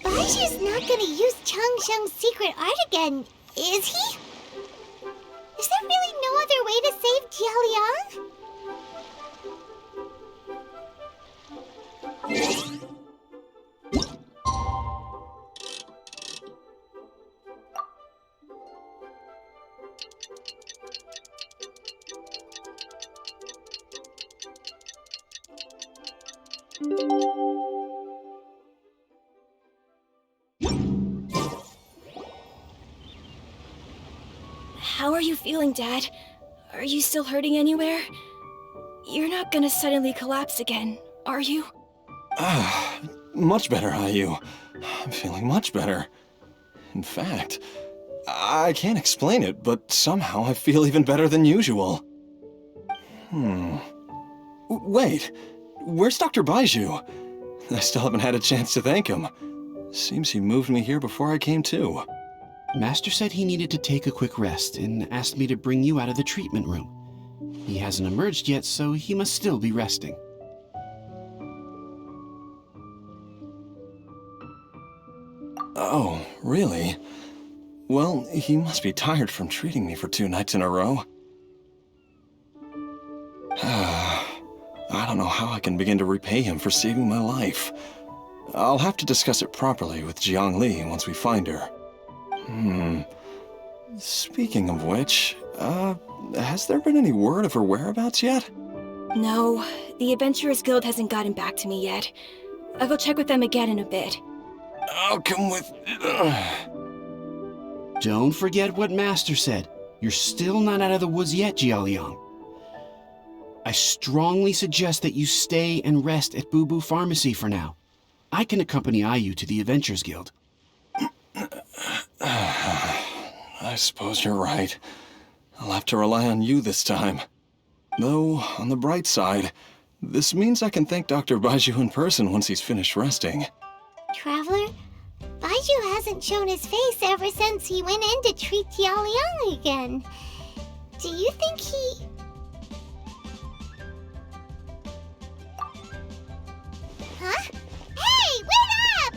S9: Baizhu's not gonna use Changsheng's secret art again, is he? Is there really no other way to save Jialiang?
S3: How are you feeling, Dad? Are you still hurting anywhere? You're not gonna suddenly collapse again, are you?
S8: Much better, Ayu. I'm feeling much better. In fact, I can't explain it, but somehow I feel even better than usual. Wait, where's Dr. Baizhu? I still haven't had a chance to thank him. Seems he moved me here before I came to.
S1: Master said he needed to take a quick rest and asked me to bring you out of the treatment room. He hasn't emerged yet, so he must still be resting.
S8: Oh, really? Well, he must be tired from treating me for 2 nights in a row. I don't know how I can begin to repay him for saving my life. I'll have to discuss it properly with Jiang Li once we find her. Speaking of which, has there been any word of her whereabouts yet?
S3: No, the Adventurers Guild hasn't gotten back to me yet. I'll go check with them again in a bit.
S8: I'll come with...
S1: Don't forget what Master said. You're still not out of the woods yet, Jialiang. I strongly suggest that you stay and rest at Bubu Pharmacy for now. I can accompany Ayu to the Adventurers Guild.
S8: I suppose you're right. I'll have to rely on you this time. Though, on the bright side, this means I can thank Dr. Baizhu in person once he's finished resting.
S9: Traveler, Baizhu hasn't shown his face ever since he went in to treat Jialiang again. Do you think he... Huh? Hey, wait up!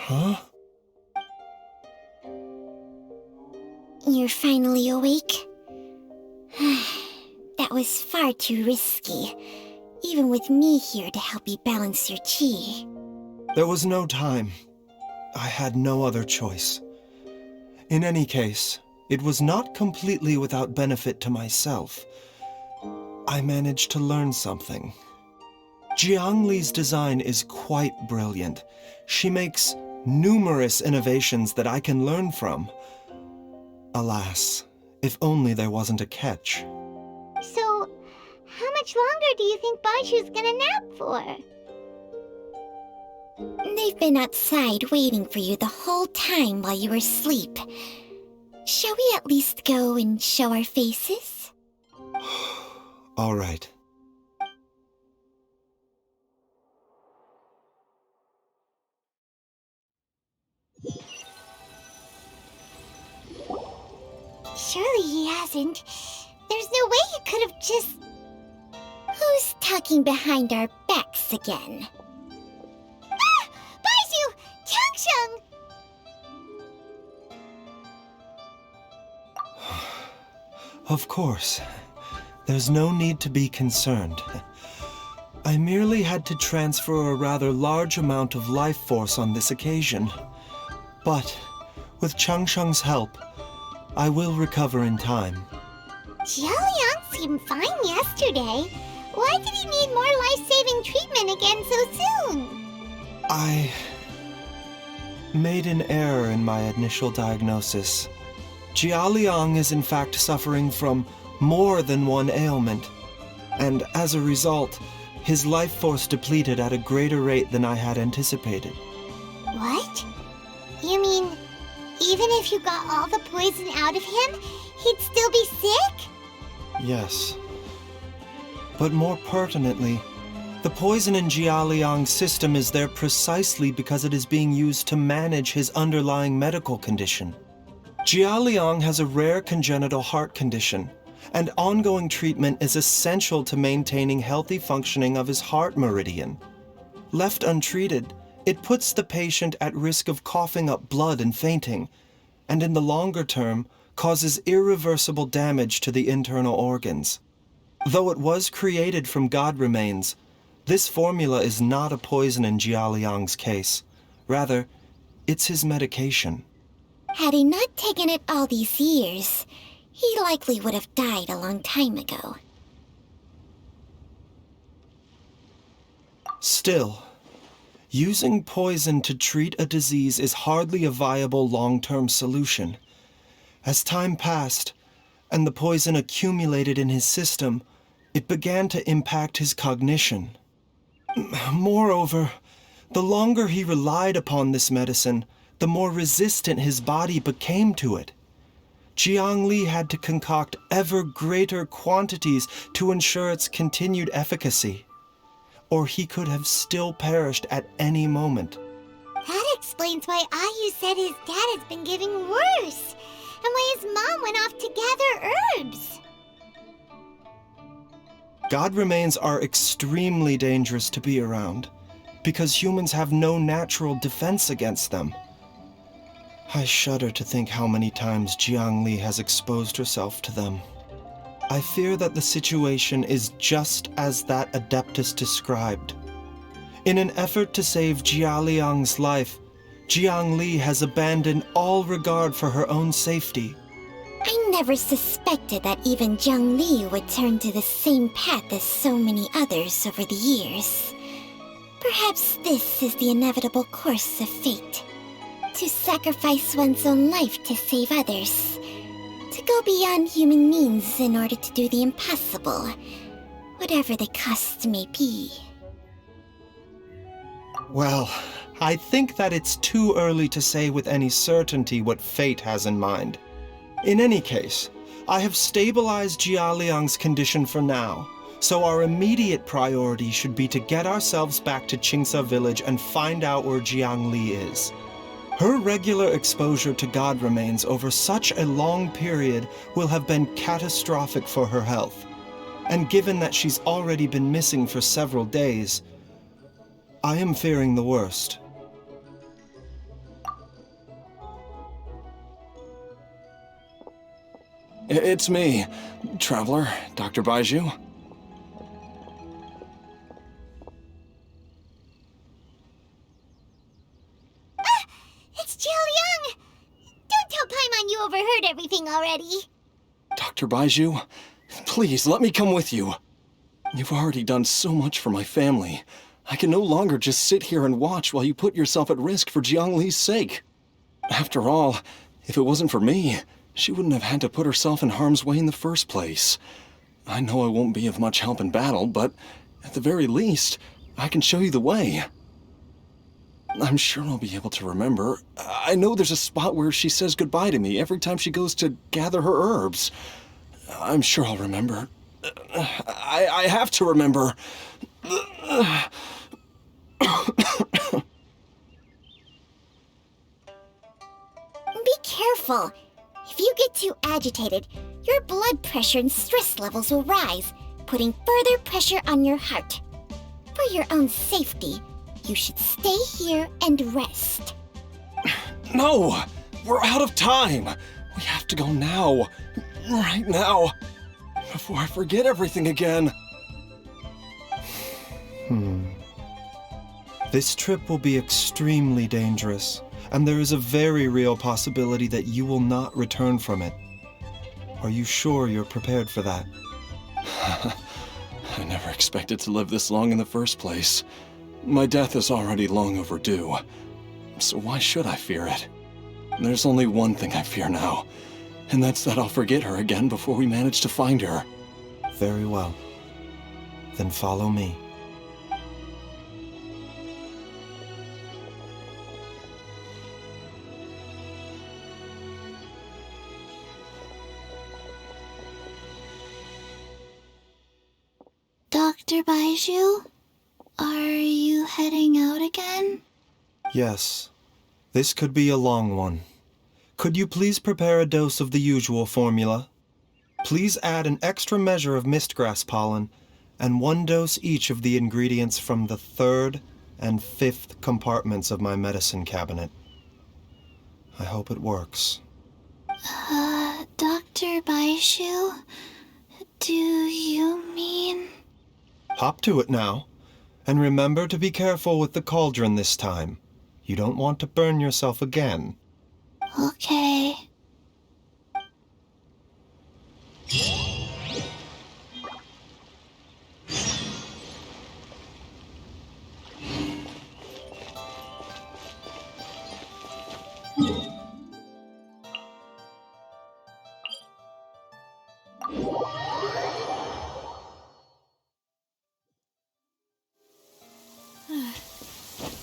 S5: Huh?
S4: You're finally awake? That was far too risky, even with me here to help you balance your chi.
S5: There was no time. I had no other choice. In any case, it was not completely without benefit to myself. I managed to learn something. Jiang Li's design is quite brilliant. She makes numerous innovations that I can learn from. Alas, if only there wasn't a catch.
S9: So, how much longer do you think Baizhu's gonna nap for?
S4: They've been outside waiting for you the whole time while you were asleep. Shall we at least go and show our faces?
S5: All right.
S9: Surely he hasn't. There's no way he could have just...
S4: Who's talking behind our backs again?
S9: Ah! Baizhu! Changsheng!
S5: Of course. There's no need to be concerned. I merely had to transfer a rather large amount of life force on this occasion. But, with Changsheng's help, I will recover in time.
S9: Jialiang seemed fine yesterday. Why did he need more life-saving treatment again so soon?
S5: I made an error in my initial diagnosis. Jialiang is in fact suffering from more than one ailment, and as a result, His life force depleted at a greater rate than I had anticipated.
S9: What? You mean, even if you got all the poison out of him, he'd still be sick?
S5: Yes. But more pertinently, the poison in Jialiang's system is there precisely because it is being used to manage his underlying medical condition. Jialiang has a rare congenital heart condition, and ongoing treatment is essential to maintaining healthy functioning of his heart meridian. Left untreated, it puts the patient at risk of coughing up blood and fainting, and in the longer term, causes irreversible damage to the internal organs. Though it was created from god remains, this formula is not a poison in Jialiang's case. Rather, it's his medication.
S4: Had he not taken it all these years, he likely would have died a long time ago.
S5: Still, using poison to treat a disease is hardly a viable long-term solution. As time passed, and the poison accumulated in his system, it began to impact his cognition. Moreover, the longer he relied upon this medicine, the more resistant his body became to it. Jiang Li had to concoct ever greater quantities to ensure its continued efficacy, or he could have still perished at any moment.
S9: That explains why Ayu said his dad has been getting worse, and why his mom went off to gather herbs.
S5: God remains are extremely dangerous to be around, because humans have no natural defense against them. I shudder to think how many times Jiang Li has exposed herself to them. I fear that the situation is just as that Adeptus described. In an effort to save Jialiang's life, Jiang Li has abandoned all regard for her own safety.
S4: I never suspected that even Jiang Li would turn to the same path as so many others over the years. Perhaps this is the inevitable course of fate. To sacrifice one's own life to save others. To go beyond human means in order to do the impossible, whatever the cost may be.
S5: Well, I think that it's too early to say with any certainty what fate has in mind. In any case, I have stabilized Jialiang's condition for now, so our immediate priority should be to get ourselves back to Qingsa village and find out where Jiang Li is. Her regular exposure to god remains over such a long period will have been catastrophic for her health. And given that she's already been missing for several days, I am fearing the worst.
S8: It's me, Traveler, Dr. Baizhu.
S9: It's Jialiang! Don't tell Paimon you overheard everything already.
S8: Dr. Baizhu, please let me come with you. You've already done so much for my family. I can no longer just sit here and watch while you put yourself at risk for Jiang Li's sake. After all, if it wasn't for me, she wouldn't have had to put herself in harm's way in the first place. I know I won't be of much help in battle, but at the very least, I can show you the way. I'm sure I'll be able to remember. I know there's a spot where she says goodbye to me every time she goes to gather her herbs. I'm sure I'll remember. I have to remember.
S4: Be careful. If you get too agitated, your blood pressure and stress levels will rise, putting further pressure on your heart. For your own safety, you should stay here and rest.
S8: No! We're out of time! We have to go now. Right now. Before I forget everything again.
S5: This trip will be extremely dangerous, and there is a very real possibility that you will not return from it. Are you sure you're prepared for that?
S8: I never expected to live this long in the first place. My death is already long overdue. So why should I fear it? There's only one thing I fear now, and that's that I'll forget her again before we manage to find her.
S5: Very well. Then follow me.
S4: Dr. Baizhu, are you heading out again?
S5: Yes. This could be a long one. Could you please prepare a dose of the usual formula? Please add an extra measure of mistgrass pollen and 1 dose each of the ingredients from the 3rd and 5th compartments of my medicine cabinet. I hope it works.
S4: Dr. Baizhu, do you mean...
S5: Hop to it now. And remember to be careful with the cauldron this time. You don't want to burn yourself again.
S4: Okay.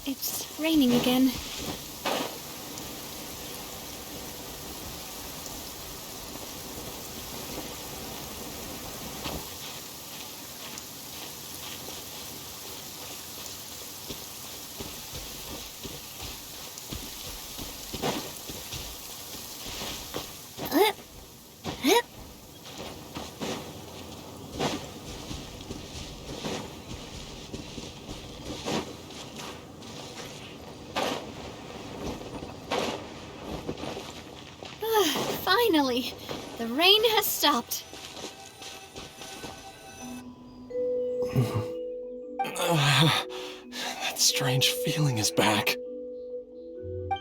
S3: It's raining again.
S2: Finally, the rain has stopped.
S8: That strange feeling is back.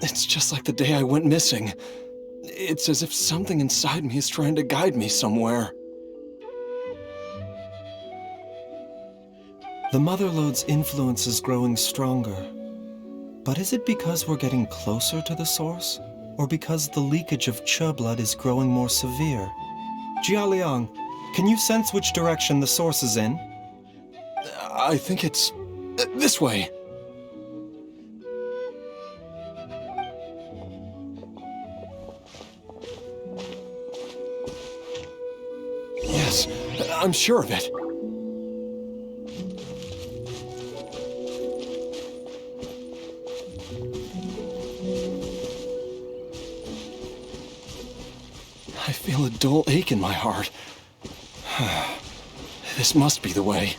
S8: It's just like the day I went missing. It's as if something inside me is trying to guide me somewhere.
S5: The Motherlode's influence is growing stronger. But is it because we're getting closer to the source? Or because the leakage of Che blood is growing more severe? Jialiang, can you sense which direction the source is in?
S8: I think it's this way. Yes, I'm sure of it. I feel a dull ache in my heart. This must be the way.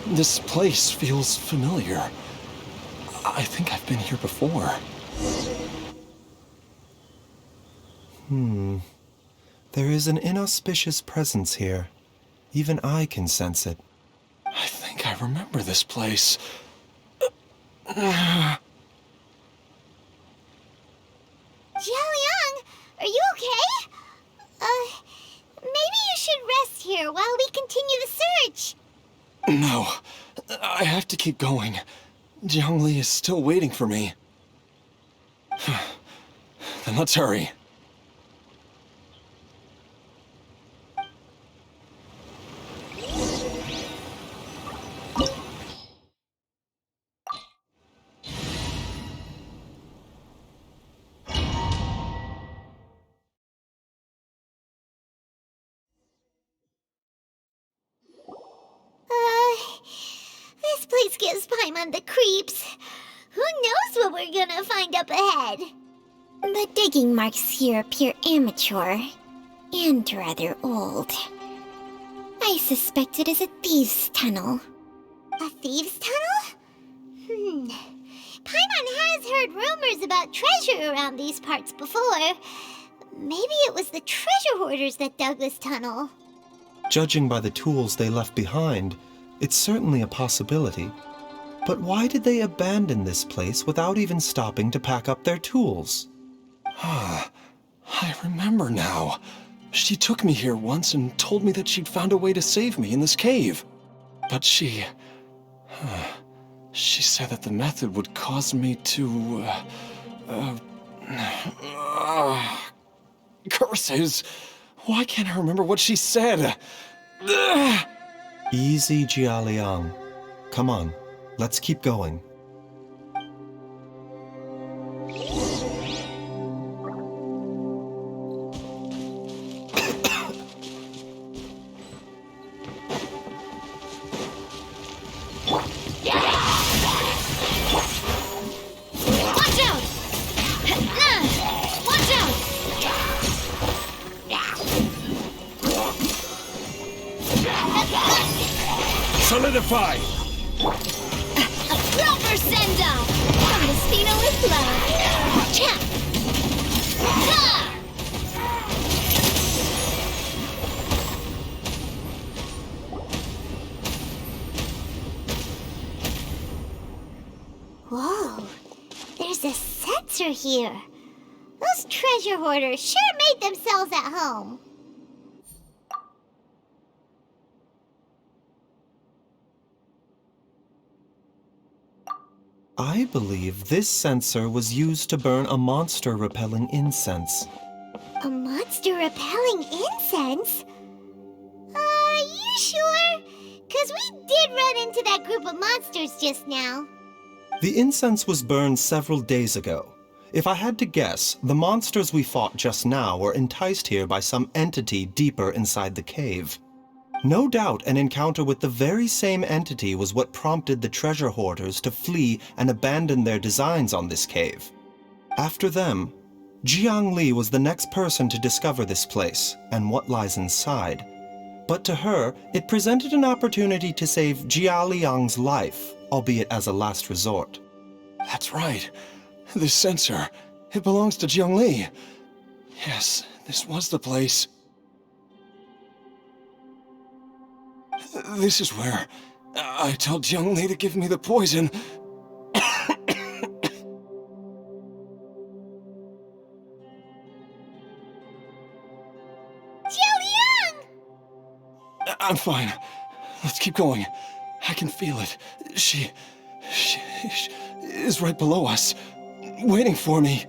S8: This place feels familiar. I think I've been here before.
S5: There is an inauspicious presence here. Even I can sense it.
S8: I think I remember this place.
S9: Jialiang, are you okay? Maybe you should rest here while we continue the search.
S8: No, I have to keep going. Jiangli is still waiting for me. Then let's hurry.
S9: This place gives Paimon the creeps. Who knows what we're gonna find up ahead?
S4: The digging marks here appear amateur and rather old. I suspect it is a thieves' tunnel.
S9: A thieves' tunnel? Paimon has heard rumors about treasure around these parts before. Maybe it was the treasure hoarders that dug this tunnel.
S5: Judging by the tools they left behind, it's certainly a possibility. But why did they abandon this place without even stopping to pack up their tools?
S8: I remember now. She took me here once and told me that she'd found a way to save me in this cave. But she said that the method would cause me to, curses! Why can't I remember what she said?
S5: Easy, Jialiang. Come on, let's keep going.
S11: Solidify!
S2: A proper send-off! From Destino with love! Cha! Ha!
S9: Whoa, there's a sensor here. Those treasure hoarders sure made themselves at home.
S5: I believe this sensor was used to burn a monster-repelling incense.
S9: A monster-repelling incense? You sure? 'Cause we did run into that group of monsters just now.
S5: The incense was burned several days ago. If I had to guess, the monsters we fought just now were enticed here by some entity deeper inside the cave. No doubt an encounter with the very same entity was what prompted the treasure hoarders to flee and abandon their designs on this cave. After them, Jiang Li was the next person to discover this place and what lies inside. But to her, it presented an opportunity to save Jia Liang's life, albeit as a last resort.
S8: That's right. This sensor, it belongs to Jiang Li. Yes, this was the place. This is where I told Jiang Li to give me the poison.
S9: Jiang!
S8: I'm fine. Let's keep going. I can feel it. She is right below us, waiting for me.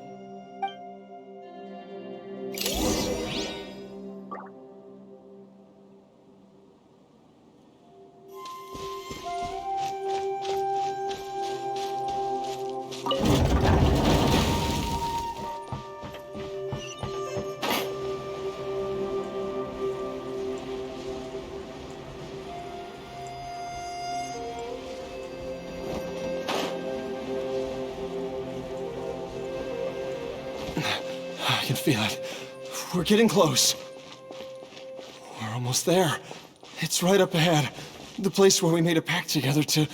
S8: I can feel it. We're getting close. We're almost there. It's right up ahead. The place where we made a pact together to...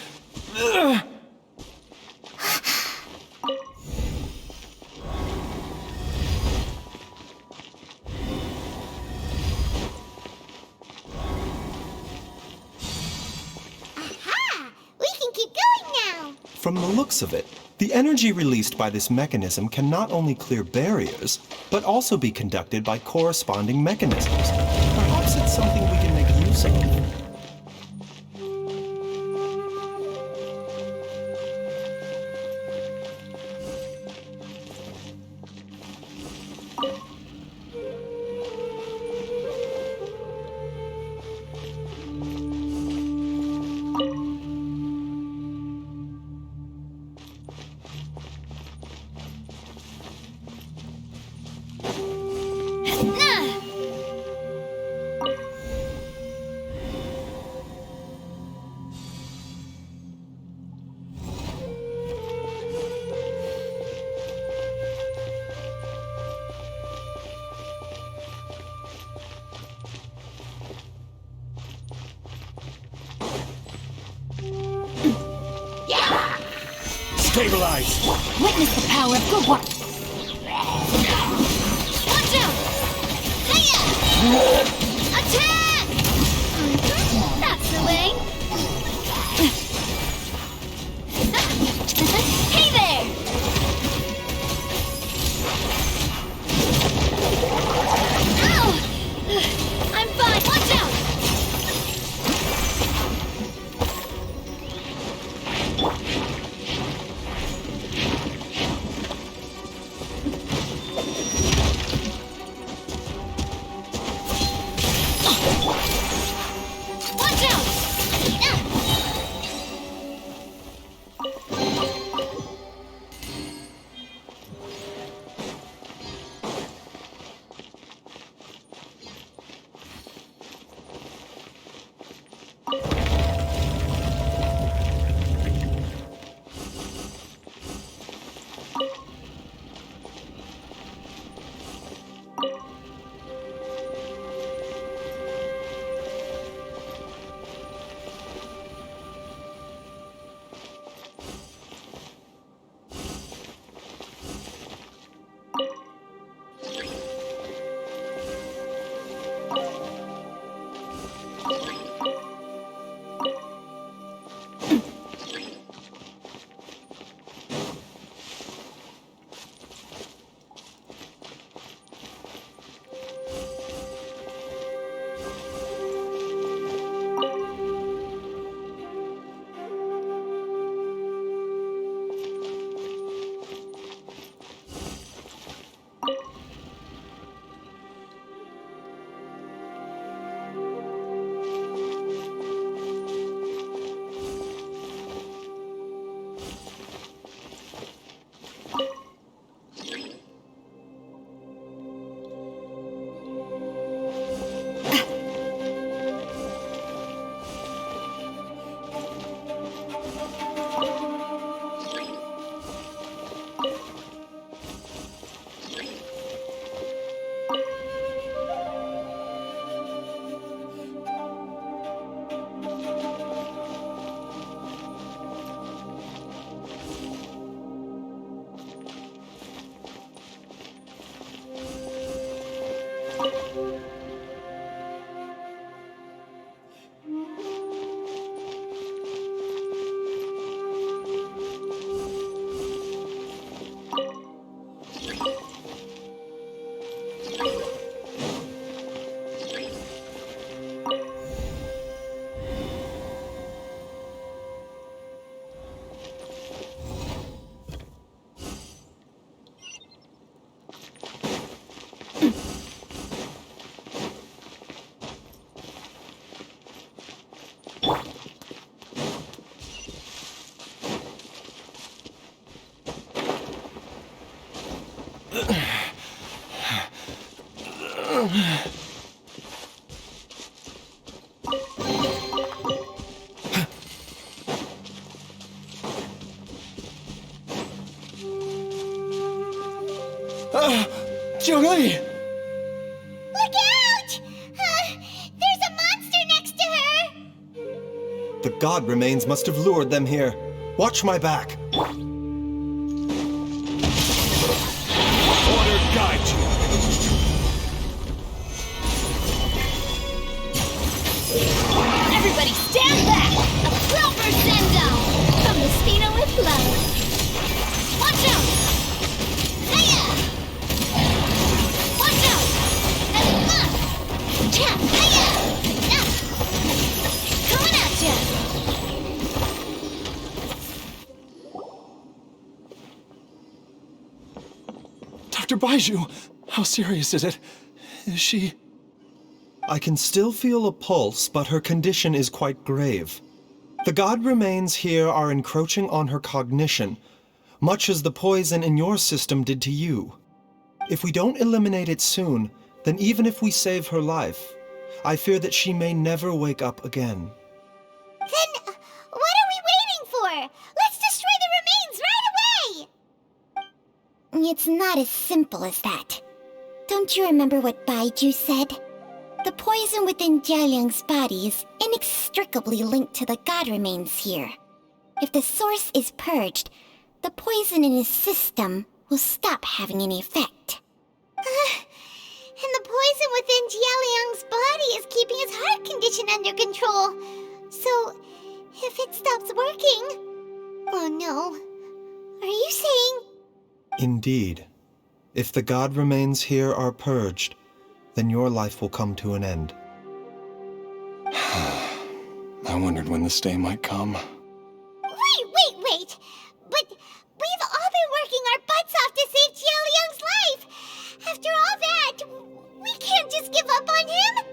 S9: Aha! We can keep going now!
S5: From the looks of it, the energy released by this mechanism can not only clear barriers, but also be conducted by corresponding mechanisms. Perhaps it's something we can make use of.
S11: Stabilize!
S2: Witness the power of good work! Watch out! Hiya! Attack! That's the way! Hey there! Ow! I'm fine, watch out!
S5: The god remains must have lured them here. Watch my back.
S11: Order guide you.
S2: Everybody stand back! A proper send-down from the Spina with love. Watch out! Hiya! Watch out! Tap! Hiya! Coming at ya!
S8: Dr. Baizhu, how serious is it? Is she...
S5: I can still feel a pulse, but her condition is quite grave. The god remains here are encroaching on her cognition, much as the poison in your system did to you. If we don't eliminate it soon, then even if we save her life, I fear that she may never wake up again.
S9: Then what are we waiting for? Let's destroy the remains right away!
S4: It's not as simple as that. Don't you remember what Baizhu said? The poison within Jialiang's body is inextricably linked to the god remains here. If the source is purged, the poison in his system will stop having any effect.
S9: And the poison within Jialiang's body is keeping his heart condition under control. So, if it stops working... Oh no. Are you saying...
S5: Indeed. If the god remains here are purged, then your life will come to an end.
S8: I wondered when this day might come.
S9: Wait! But we've all been working our butts off to save Jialiang's life! After all that, we can't just give up on him!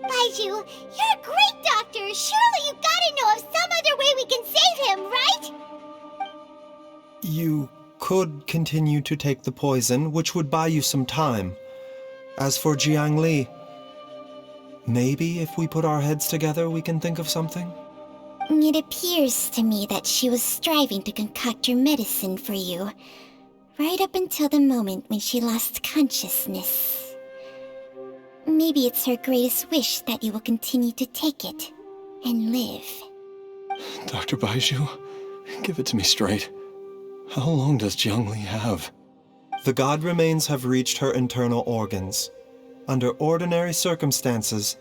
S9: Baizhu, you're a great doctor! Surely you gotta know of some other way we can save him, right?
S5: You could continue to take the poison, which would buy you some time. As for Jiang Li, maybe if we put our heads together, we can think of something?
S4: It appears to me that she was striving to concoct her medicine for you, right up until the moment when she lost consciousness. Maybe it's her greatest wish that you will continue to take it and live.
S8: Dr. Baizhu, give it to me straight. How long does Jiang Li have?
S5: The god remains have reached her internal organs. Under ordinary circumstances,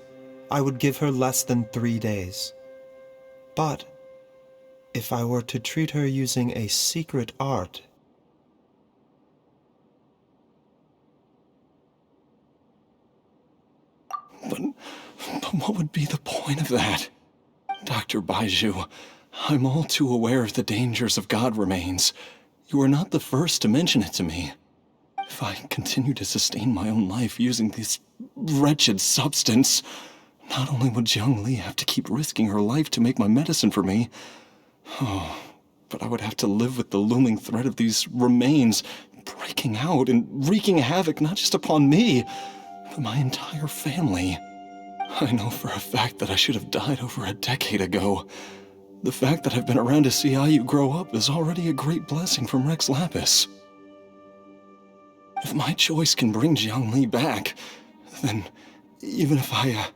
S5: I would give her less than 3 days. But if I were to treat her using a secret art...
S8: But what would be the point of that? Dr. Baizhu, I'm all too aware of the dangers of god remains. You are not the first to mention it to me. If I continue to sustain my own life using this wretched substance, not only would Jiang Li have to keep risking her life to make my medicine for me, but I would have to live with the looming threat of these remains breaking out and wreaking havoc not just upon me, but my entire family. I know for a fact that I should have died over a decade ago. The fact that I've been around to see how you grow up is already a great blessing from Rex Lapis. If my choice can bring Jiang Li back, then even if I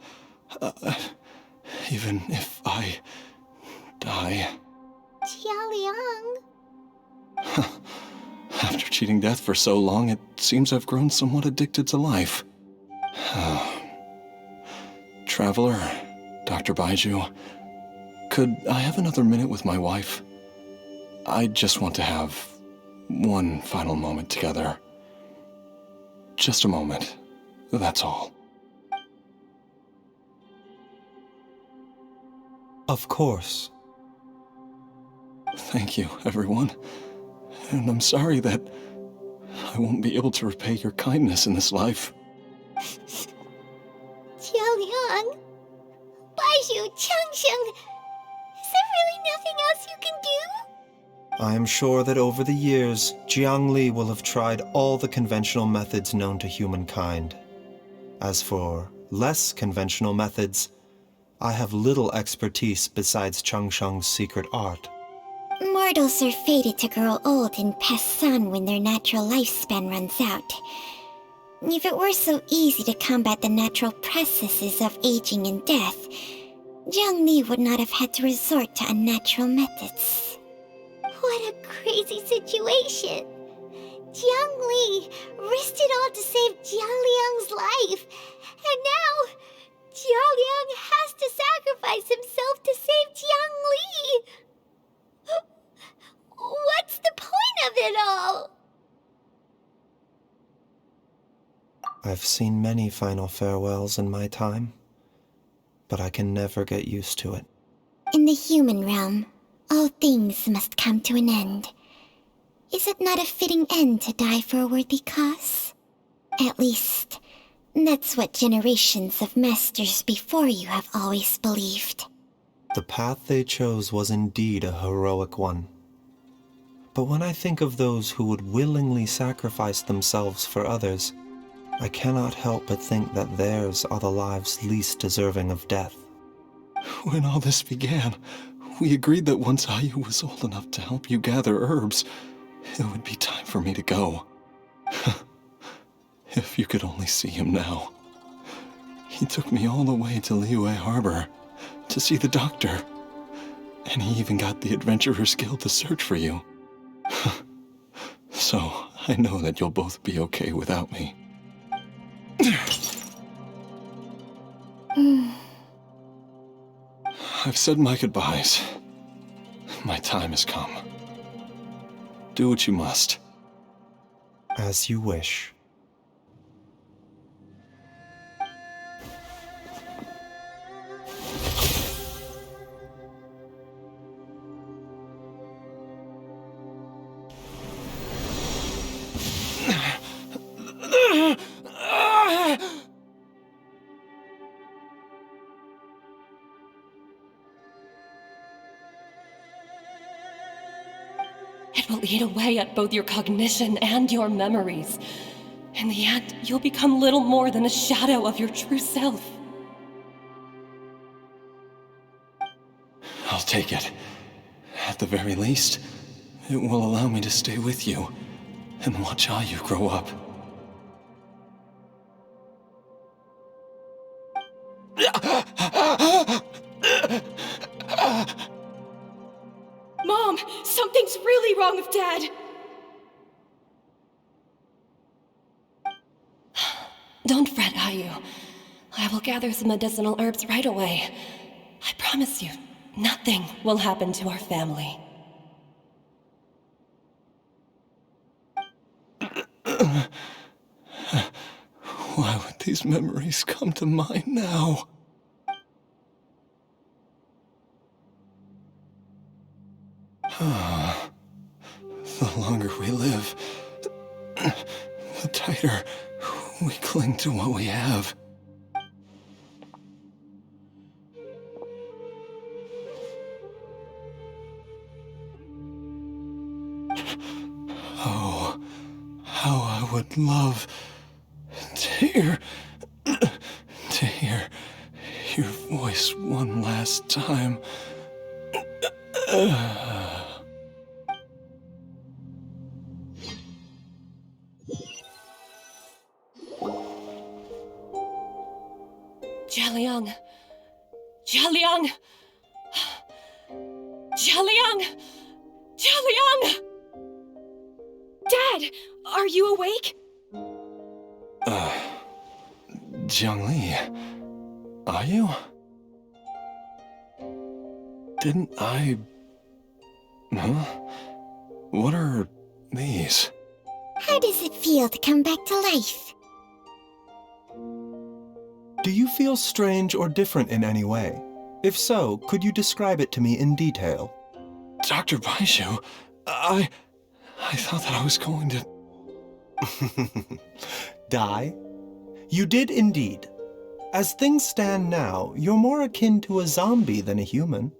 S8: die...
S9: Jialiang...
S8: After cheating death for so long, it seems I've grown somewhat addicted to life. Traveler, Dr. Baizhu, could I have another minute with my wife? I just want to have one final moment together. Just a moment, that's all.
S5: Of course.
S8: Thank you, everyone. And I'm sorry that I won't be able to repay your kindness in this life.
S9: Jialiang... Baizhu, Changsheng... Is there really nothing else you can do?
S5: I am sure that over the years, Jiang Li will have tried all the conventional methods known to humankind. As for less conventional methods, I have little expertise besides Changsheng's secret art.
S4: Mortals are fated to grow old and pass on when their natural lifespan runs out. If it were so easy to combat the natural processes of aging and death, Zhongli would not have had to resort to unnatural methods.
S9: What a crazy situation. Jiang Li risked it all to save Jia Liang's life. And now, Jia Liang has to sacrifice himself to save Jiang Li. What's the point of it all?
S5: I've seen many final farewells in my time, but I can never get used to it.
S4: In the human realm, all things must come to an end. Is it not a fitting end to die for a worthy cause? At least, that's what generations of masters before you have always believed.
S5: The path they chose was indeed a heroic one. But when I think of those who would willingly sacrifice themselves for others, I cannot help but think that theirs are the lives least deserving of death.
S8: When all this began, we agreed that once Ayu was old enough to help you gather herbs, it would be time for me to go. If you could only see him now. He took me all the way to Liyue Harbor to see the doctor. And he even got the Adventurers Guild to search for you. So, I know that you'll both be okay without me. I've said my goodbyes. My time has come. Do what you must.
S5: As you wish.
S11: It will eat away at both your cognition and your memories. In the end, you'll become little more than a shadow of your true self.
S8: I'll take it. At the very least, it will allow me to stay with you and watch Ayu grow up.
S3: Mom, something's really wrong with Dad.
S11: Don't fret, Ayu. I will gather some medicinal herbs right away. I promise you, nothing will happen to our family.
S8: Why would these memories come to mind now? The longer we live, the tighter we cling to what we have. Oh, how I would love to hear your voice one last time.
S11: Jialiang! Jialiang! Jialiang! Jialiang!
S3: Dad, are you awake?
S8: Jiang Li, are you? Didn't I... Huh? What are these?
S4: How does it feel to come back to life?
S5: Do you feel strange or different in any way? If so, could you describe it to me in detail?
S8: Dr. Baizhu, I thought that I was going to...
S5: Die? You did indeed. As things stand now, you're more akin to a zombie than a human.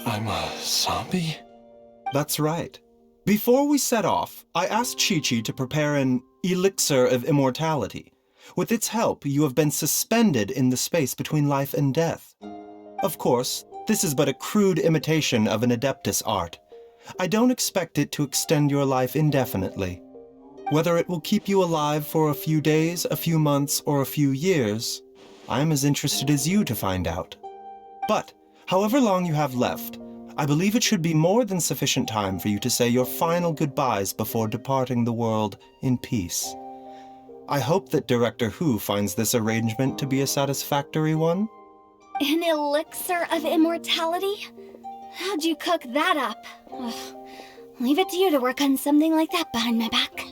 S8: I'm a zombie?
S5: That's right. Before we set off, I asked Chi-Chi to prepare an elixir of immortality. With its help, you have been suspended in the space between life and death. Of course, this is but a crude imitation of an Adeptus art. I don't expect it to extend your life indefinitely. Whether it will keep you alive for a few days, a few months, or a few years, I'm as interested as you to find out. But, however long you have left, I believe it should be more than sufficient time for you to say your final goodbyes before departing the world in peace. I hope that Director Hu finds this arrangement to be a satisfactory one.
S2: An elixir of immortality? How'd you cook that up? Ugh. Leave it to you to work on something like that behind my back.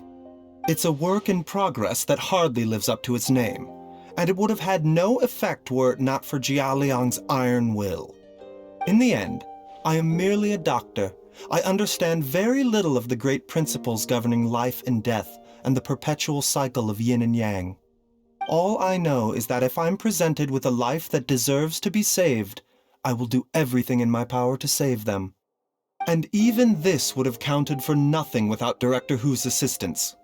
S5: It's a work in progress that hardly lives up to its name, and it would have had no effect were it not for Jia Liang's iron will. In the end, I am merely a doctor. I understand very little of the great principles governing life and death and the perpetual cycle of yin and yang. All I know is that if I'm presented with a life that deserves to be saved, I will do everything in my power to save them. And even this would have counted for nothing without Director Hu's assistance.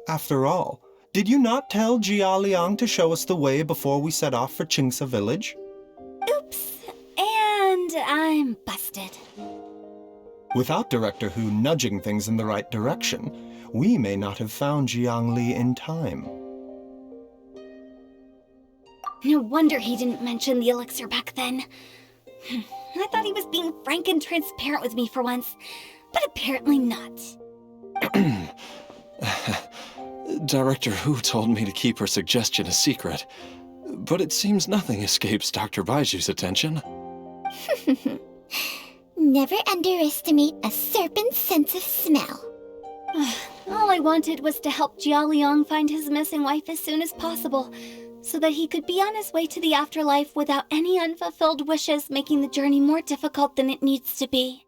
S5: After all, did you not tell Jia Liang to show us the way before we set off for Qingsa village?
S2: Oops, and I'm busted.
S5: Without Director Hu nudging things in the right direction, we may not have found Jiangli in time.
S2: No wonder he didn't mention the elixir back then. I thought he was being frank and transparent with me for once, but apparently not.
S8: Director Hu told me to keep her suggestion a secret, but it seems nothing escapes Dr. Baizhu's attention.
S4: Never underestimate a serpent's sense of smell.
S2: All I wanted was to help Jia Liang find his missing wife as soon as possible, so that he could be on his way to the afterlife without any unfulfilled wishes making the journey more difficult than it needs to be.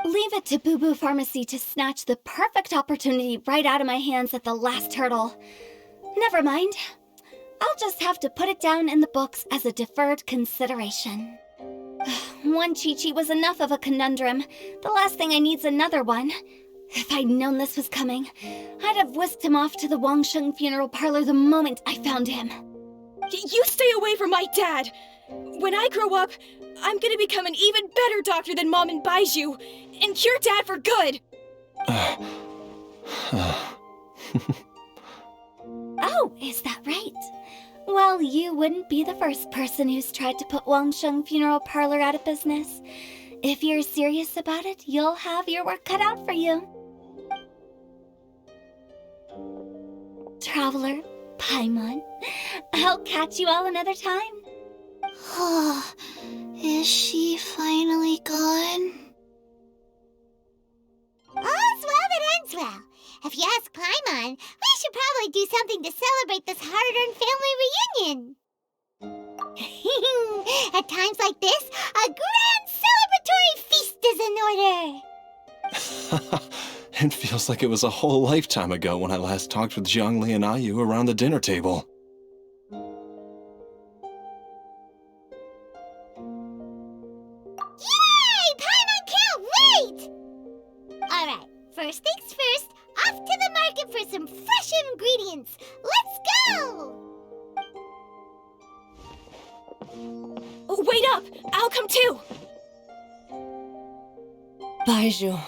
S2: Leave it to Bubu Pharmacy to snatch the perfect opportunity right out of my hands at the last hurdle. Never mind. I'll just have to put it down in the books as a deferred consideration. One Chi-Chi was enough of a conundrum. The last thing I need's another one. If I'd known this was coming, I'd have whisked him off to the Wangsheng funeral parlor the moment I found him.
S3: You stay away from my dad! When I grow up, I'm gonna become an even better doctor than Mom and Baizhu, and cure Dad for good!
S2: Oh, is that right? Well, you wouldn't be the first person who's tried to put Wangsheng funeral parlor out of business. If you're serious about it, you'll have your work cut out for you. Traveler, Paimon, I'll catch you all another time.
S4: Oh, is she finally gone?
S9: All's well that ends well. If you ask Paimon, we should probably do something to celebrate this hard-earned family reunion. At times like this, a grand celebratory feast is in order.
S8: It feels like it was a whole lifetime ago when I last talked with Jiangli and Ayu around the dinner table.
S9: Yay! Paimon can't wait! Alright, first things first, off to the market for some fresh ingredients. Let's go!
S3: Wait up! I'll come too!
S11: Baizhu,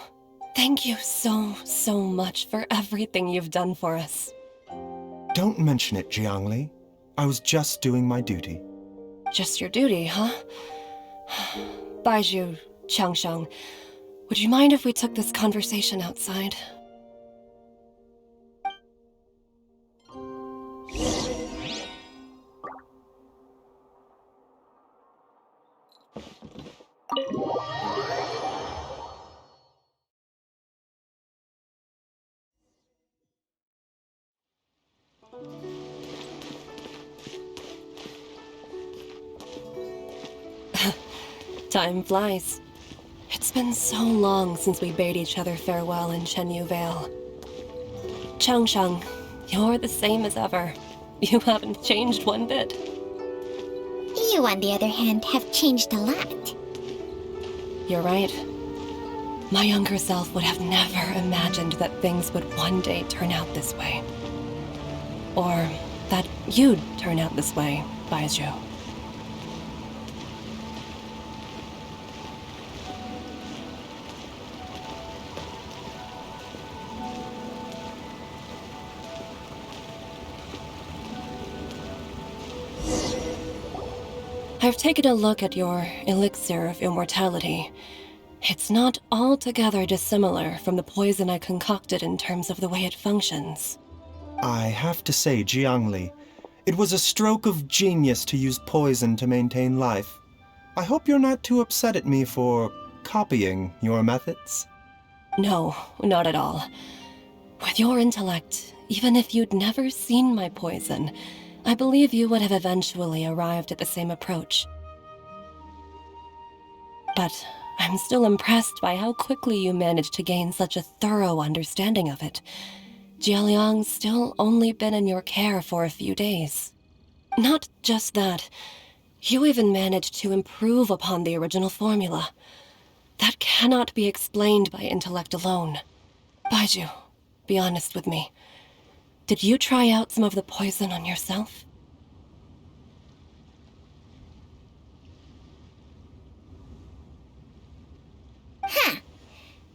S11: thank you so much for everything you've done for us.
S5: Don't mention it, Jiangli. I was just doing my duty.
S11: Just your duty, huh? Baizhu, Changsheng, would you mind if we took this conversation outside? Time flies. It's been so long since we bade each other farewell in Chenyu Vale. Changsheng, you're the same as ever. You haven't changed one bit.
S4: You, on the other hand, have changed a lot.
S11: You're right. My younger self would have never imagined that things would one day turn out this way. Or that you'd turn out this way, Baizhu. I've taken a look at your elixir of immortality. It's not altogether dissimilar from the poison I concocted in terms of the way it functions.
S5: I have to say, Jiangli, it was a stroke of genius to use poison to maintain life. I hope you're not too upset at me for copying your methods.
S11: No, not at all. With your intellect, even if you'd never seen my poison, I believe you would have eventually arrived at the same approach. But I'm still impressed by how quickly you managed to gain such a thorough understanding of it. Jialiang's still only been in your care for a few days. Not just that, you even managed to improve upon the original formula. That cannot be explained by intellect alone. Baizhu, be honest with me. Did you try out some of the poison on yourself?
S4: Huh.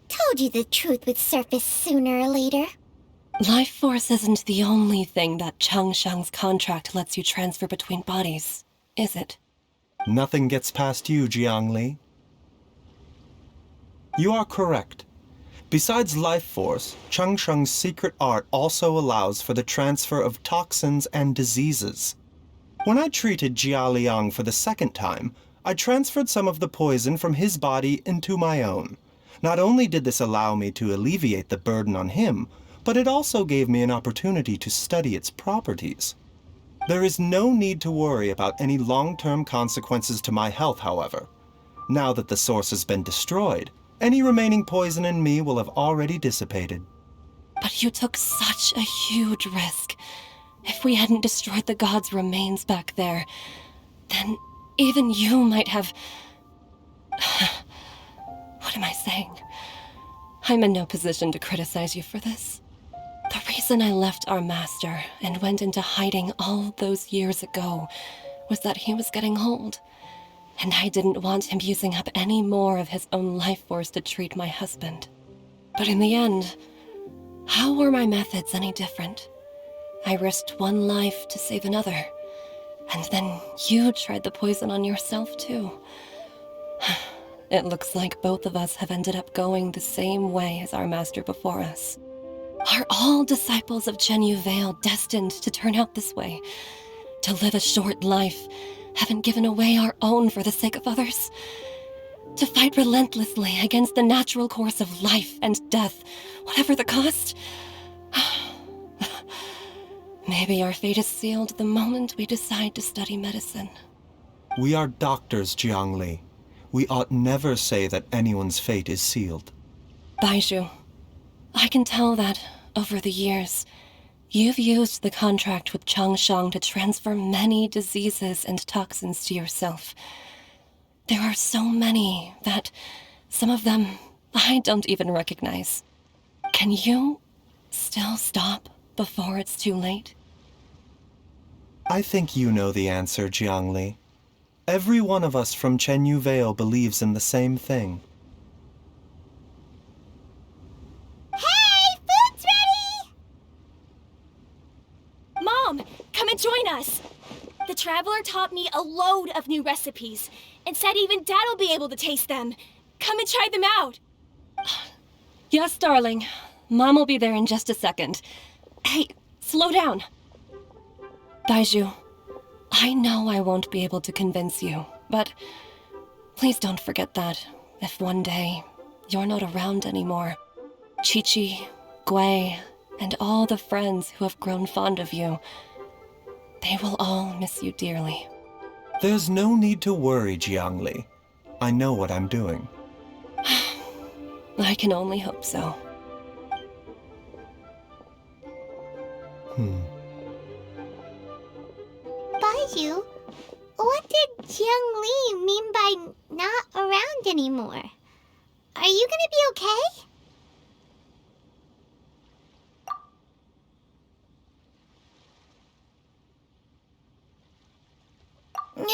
S4: Told you the truth would surface sooner or later.
S11: Life force isn't the only thing that Changshang's contract lets you transfer between bodies, is it?
S5: Nothing gets past you, Jiangli. You are correct. Besides life force, Changsheng's secret art also allows for the transfer of toxins and diseases. When I treated Jia Liang for the second time, I transferred some of the poison from his body into my own. Not only did this allow me to alleviate the burden on him, but it also gave me an opportunity to study its properties. There is no need to worry about any long-term consequences to my health, however. Now that the source has been destroyed, any remaining poison in me will have already dissipated.
S11: But you took such a huge risk. If we hadn't destroyed the god's remains back there, then even you might have... What am I saying? I'm in no position to criticize you for this. The reason I left our master and went into hiding all those years ago was that he was getting old, and I didn't want him using up any more of his own life force to treat my husband. But in the end, how were my methods any different? I risked one life to save another, and then you tried the poison on yourself too. It looks like both of us have ended up going the same way as our master before us. Are all disciples of Chenyu Vale destined to turn out this way? To live a short life, having given away our own for the sake of others? To fight relentlessly against the natural course of life and death, whatever the cost? Maybe our fate is sealed the moment we decide to study medicine.
S5: We are doctors, Jiangli. We ought never say that anyone's fate is sealed.
S11: Baizhu, I can tell that, over the years, you've used the contract with Changshang to transfer many diseases and toxins to yourself. There are so many that some of them I don't even recognize. Can you still stop before it's too late?
S5: I think you know the answer, Jiangli. Every one of us from Chenyu Vale believes in the same thing.
S9: Hey, food's ready!
S3: Mom, come and join us! The Traveler taught me a load of new recipes, and said even Dad'll be able to taste them. Come and try them out!
S11: Yes, darling. Mom will be there in just a second. Hey, slow down. Baizhu, I know I won't be able to convince you, but please don't forget that if one day you're not around anymore, Chi-Chi, Gui, and all the friends who have grown fond of you, they will all miss you dearly.
S5: There's no need to worry, Jiangli. I know what I'm doing.
S11: I can only hope so.
S9: Baizhu, what did Jiang Li mean by not around anymore? Are you gonna be okay?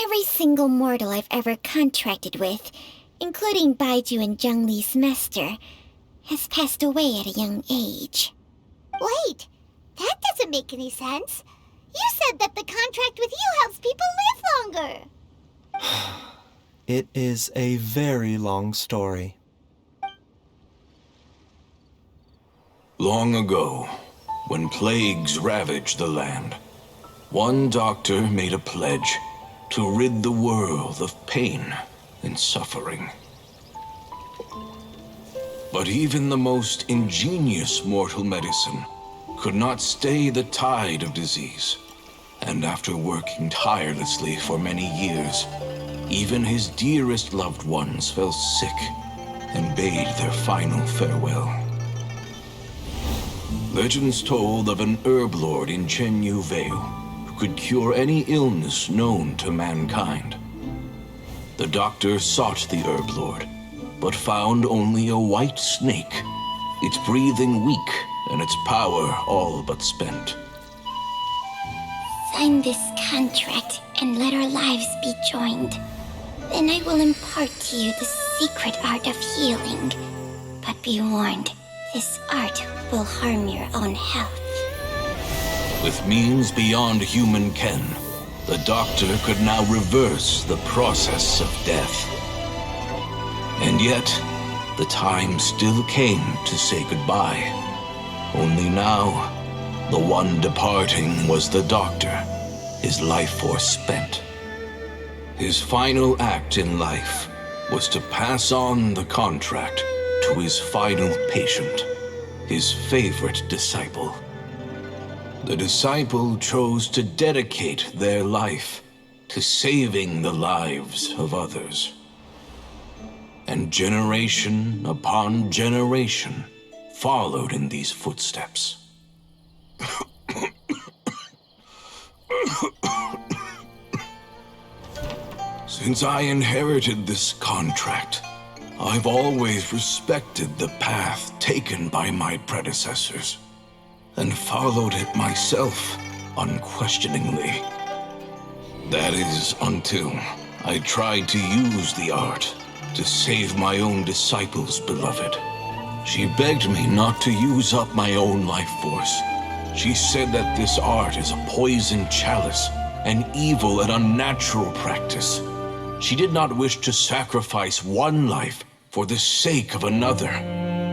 S4: Every single mortal I've ever contracted with, including Baizhu and Zheng Li's master, has passed away at a young age.
S9: Wait, that doesn't make any sense. You said that the contract with you helps people live longer.
S5: It is a very long story.
S12: Long ago, when plagues ravaged the land, one doctor made a pledge to rid the world of pain and suffering. But even the most ingenious mortal medicine could not stay the tide of disease. And after working tirelessly for many years, even his dearest loved ones fell sick and bade their final farewell. Legends told of an herb lord in Chenyu Vale who could cure any illness known to mankind. The doctor sought the herb lord, but found only a white snake, its breathing weak and its power all but spent.
S4: Sign this contract and let our lives be joined. Then I will impart to you the secret art of healing. But be warned, this art will harm your own health.
S12: With means beyond human ken, the doctor could now reverse the process of death. And yet, the time still came to say goodbye. Only now, the one departing was the doctor, his life force spent. His final act in life was to pass on the contract to his final patient, his favorite disciple. The disciple chose to dedicate their life to saving the lives of others. And generation upon generation followed in these footsteps. Since I inherited this contract, I've always respected the path taken by my predecessors, and followed it myself unquestioningly. That is until I tried to use the art to save my own disciple's beloved. She begged me not to use up my own life force. She said that this art is a poison chalice, an evil and unnatural practice. She did not wish to sacrifice one life for the sake of another,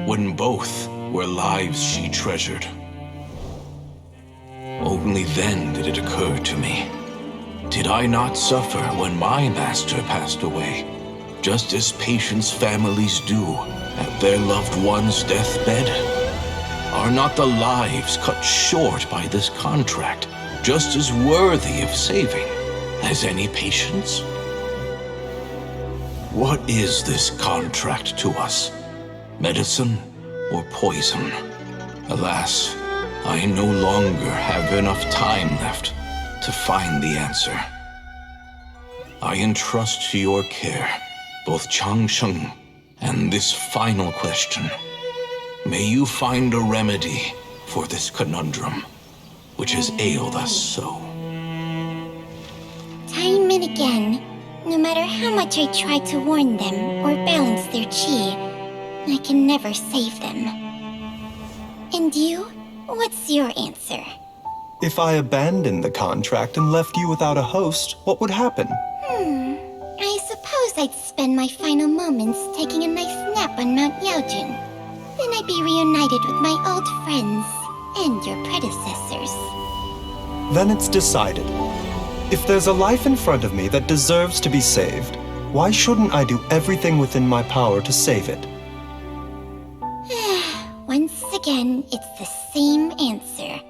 S12: when both were lives she treasured. Only then did it occur to me. Did I not suffer when my master passed away, just as patients' families do at their loved one's deathbed? Are not the lives cut short by this contract just as worthy of saving as any patients? What is this contract to us? Medicine or poison? Alas, I no longer have enough time left to find the answer. I entrust to your care both Changsheng and this final question. May you find a remedy for this conundrum, which has ailed us so.
S4: Time and again, no matter how much I try to warn them or balance their chi, I can never save them. And you? What's your answer?
S5: If I abandoned the contract and left you without a host, what would happen?
S4: I suppose I'd spend my final moments taking a nice nap on Mount Yaojun. Then I'd be reunited with my old friends and your predecessors.
S5: Then it's decided. If there's a life in front of me that deserves to be saved, why shouldn't I do everything within my power to save it?
S4: Once again, it's the same answer.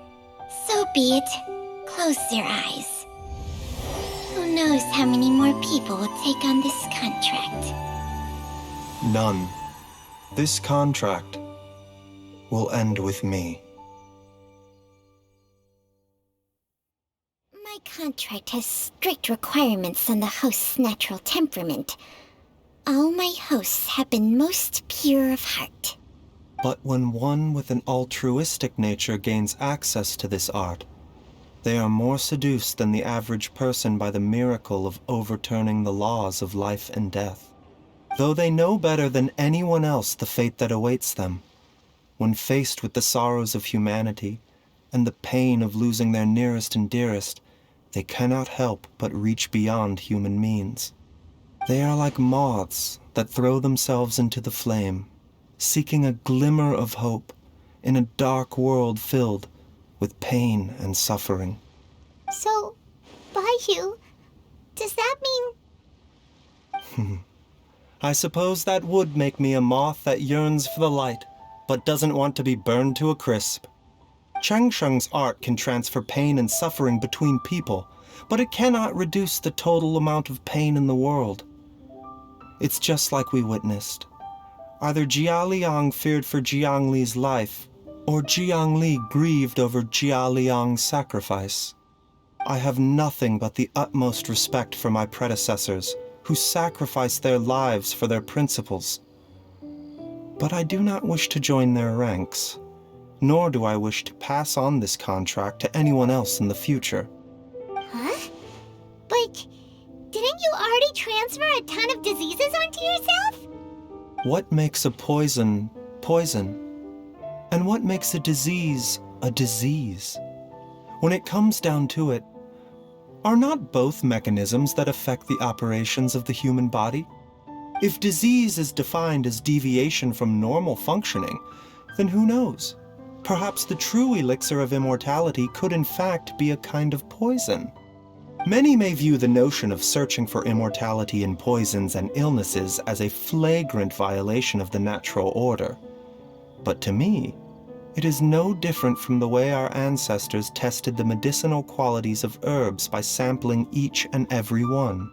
S4: So be it. Close your eyes. Who knows how many more people will take on this contract?
S5: None. This contract will end with me.
S4: My contract has strict requirements on the host's natural temperament. All my hosts have been most pure of heart.
S5: But when one with an altruistic nature gains access to this art, they are more seduced than the average person by the miracle of overturning the laws of life and death. Though they know better than anyone else the fate that awaits them, when faced with the sorrows of humanity and the pain of losing their nearest and dearest, they cannot help but reach beyond human means. They are like moths that throw themselves into the flame, seeking a glimmer of hope in a dark world filled with pain and suffering.
S9: So, Baizhu, does that mean...
S5: I suppose that would make me a moth that yearns for the light, but doesn't want to be burned to a crisp. Changsheng's art can transfer pain and suffering between people, but it cannot reduce the total amount of pain in the world. It's just like we witnessed. Either Jia Liang feared for Jiang Li's life, or Jiang Li grieved over Jia Liang's sacrifice. I have nothing but the utmost respect for my predecessors, who sacrificed their lives for their principles. But I do not wish to join their ranks, nor do I wish to pass on this contract to anyone else in the future.
S9: Huh? But didn't you already transfer a ton of diseases onto yourself?
S5: What makes a poison, poison? And what makes a disease, a disease? When it comes down to it, are not both mechanisms that affect the operations of the human body? If disease is defined as deviation from normal functioning, then who knows? Perhaps the true elixir of immortality could in fact be a kind of poison. Many may view the notion of searching for immortality in poisons and illnesses as a flagrant violation of the natural order. But to me, it is no different from the way our ancestors tested the medicinal qualities of herbs by sampling each and every one.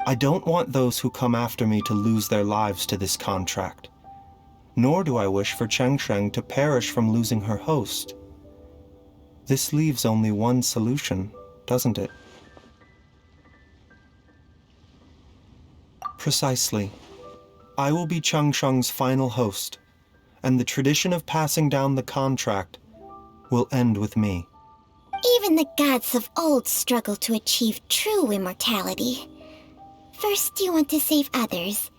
S5: I don't want those who come after me to lose their lives to this contract. Nor do I wish for Changsheng to perish from losing her host. This leaves only one solution, doesn't it? Precisely. I will be Changsheng's final host, and the tradition of passing down the contract will end with me.
S4: Even the gods of old struggle to achieve true immortality. First you want to save others,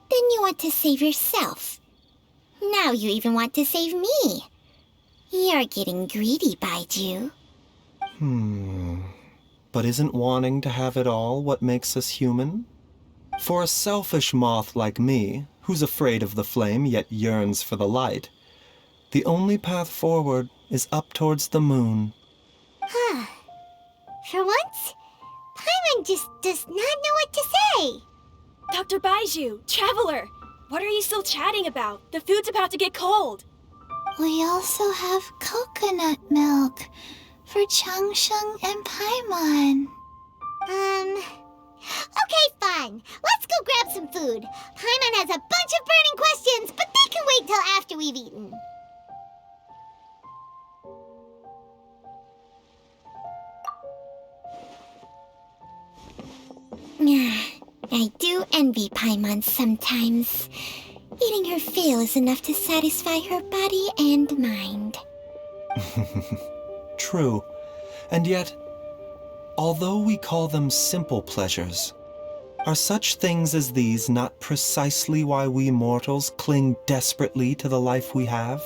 S4: then you want to save yourself. Now you even want to save me. You're getting greedy, Baizhu.
S5: But isn't wanting to have it all what makes us human? For a selfish moth like me, who's afraid of the flame yet yearns for the light, the only path forward is up towards the moon.
S9: For once, Paimon just does not know what to say.
S3: Dr. Baizhu, Traveler, what are you still chatting about? The food's about to get cold.
S2: We also have coconut milk for Changsheng and Paimon.
S9: Okay, fine. Let's go grab some food. Paimon has a bunch of burning questions, but they can wait till after we've eaten.
S4: I do envy Paimon sometimes. Eating her fill is enough to satisfy her body and mind.
S5: True. And yet, although we call them simple pleasures, are such things as these not precisely why we mortals cling desperately to the life we have?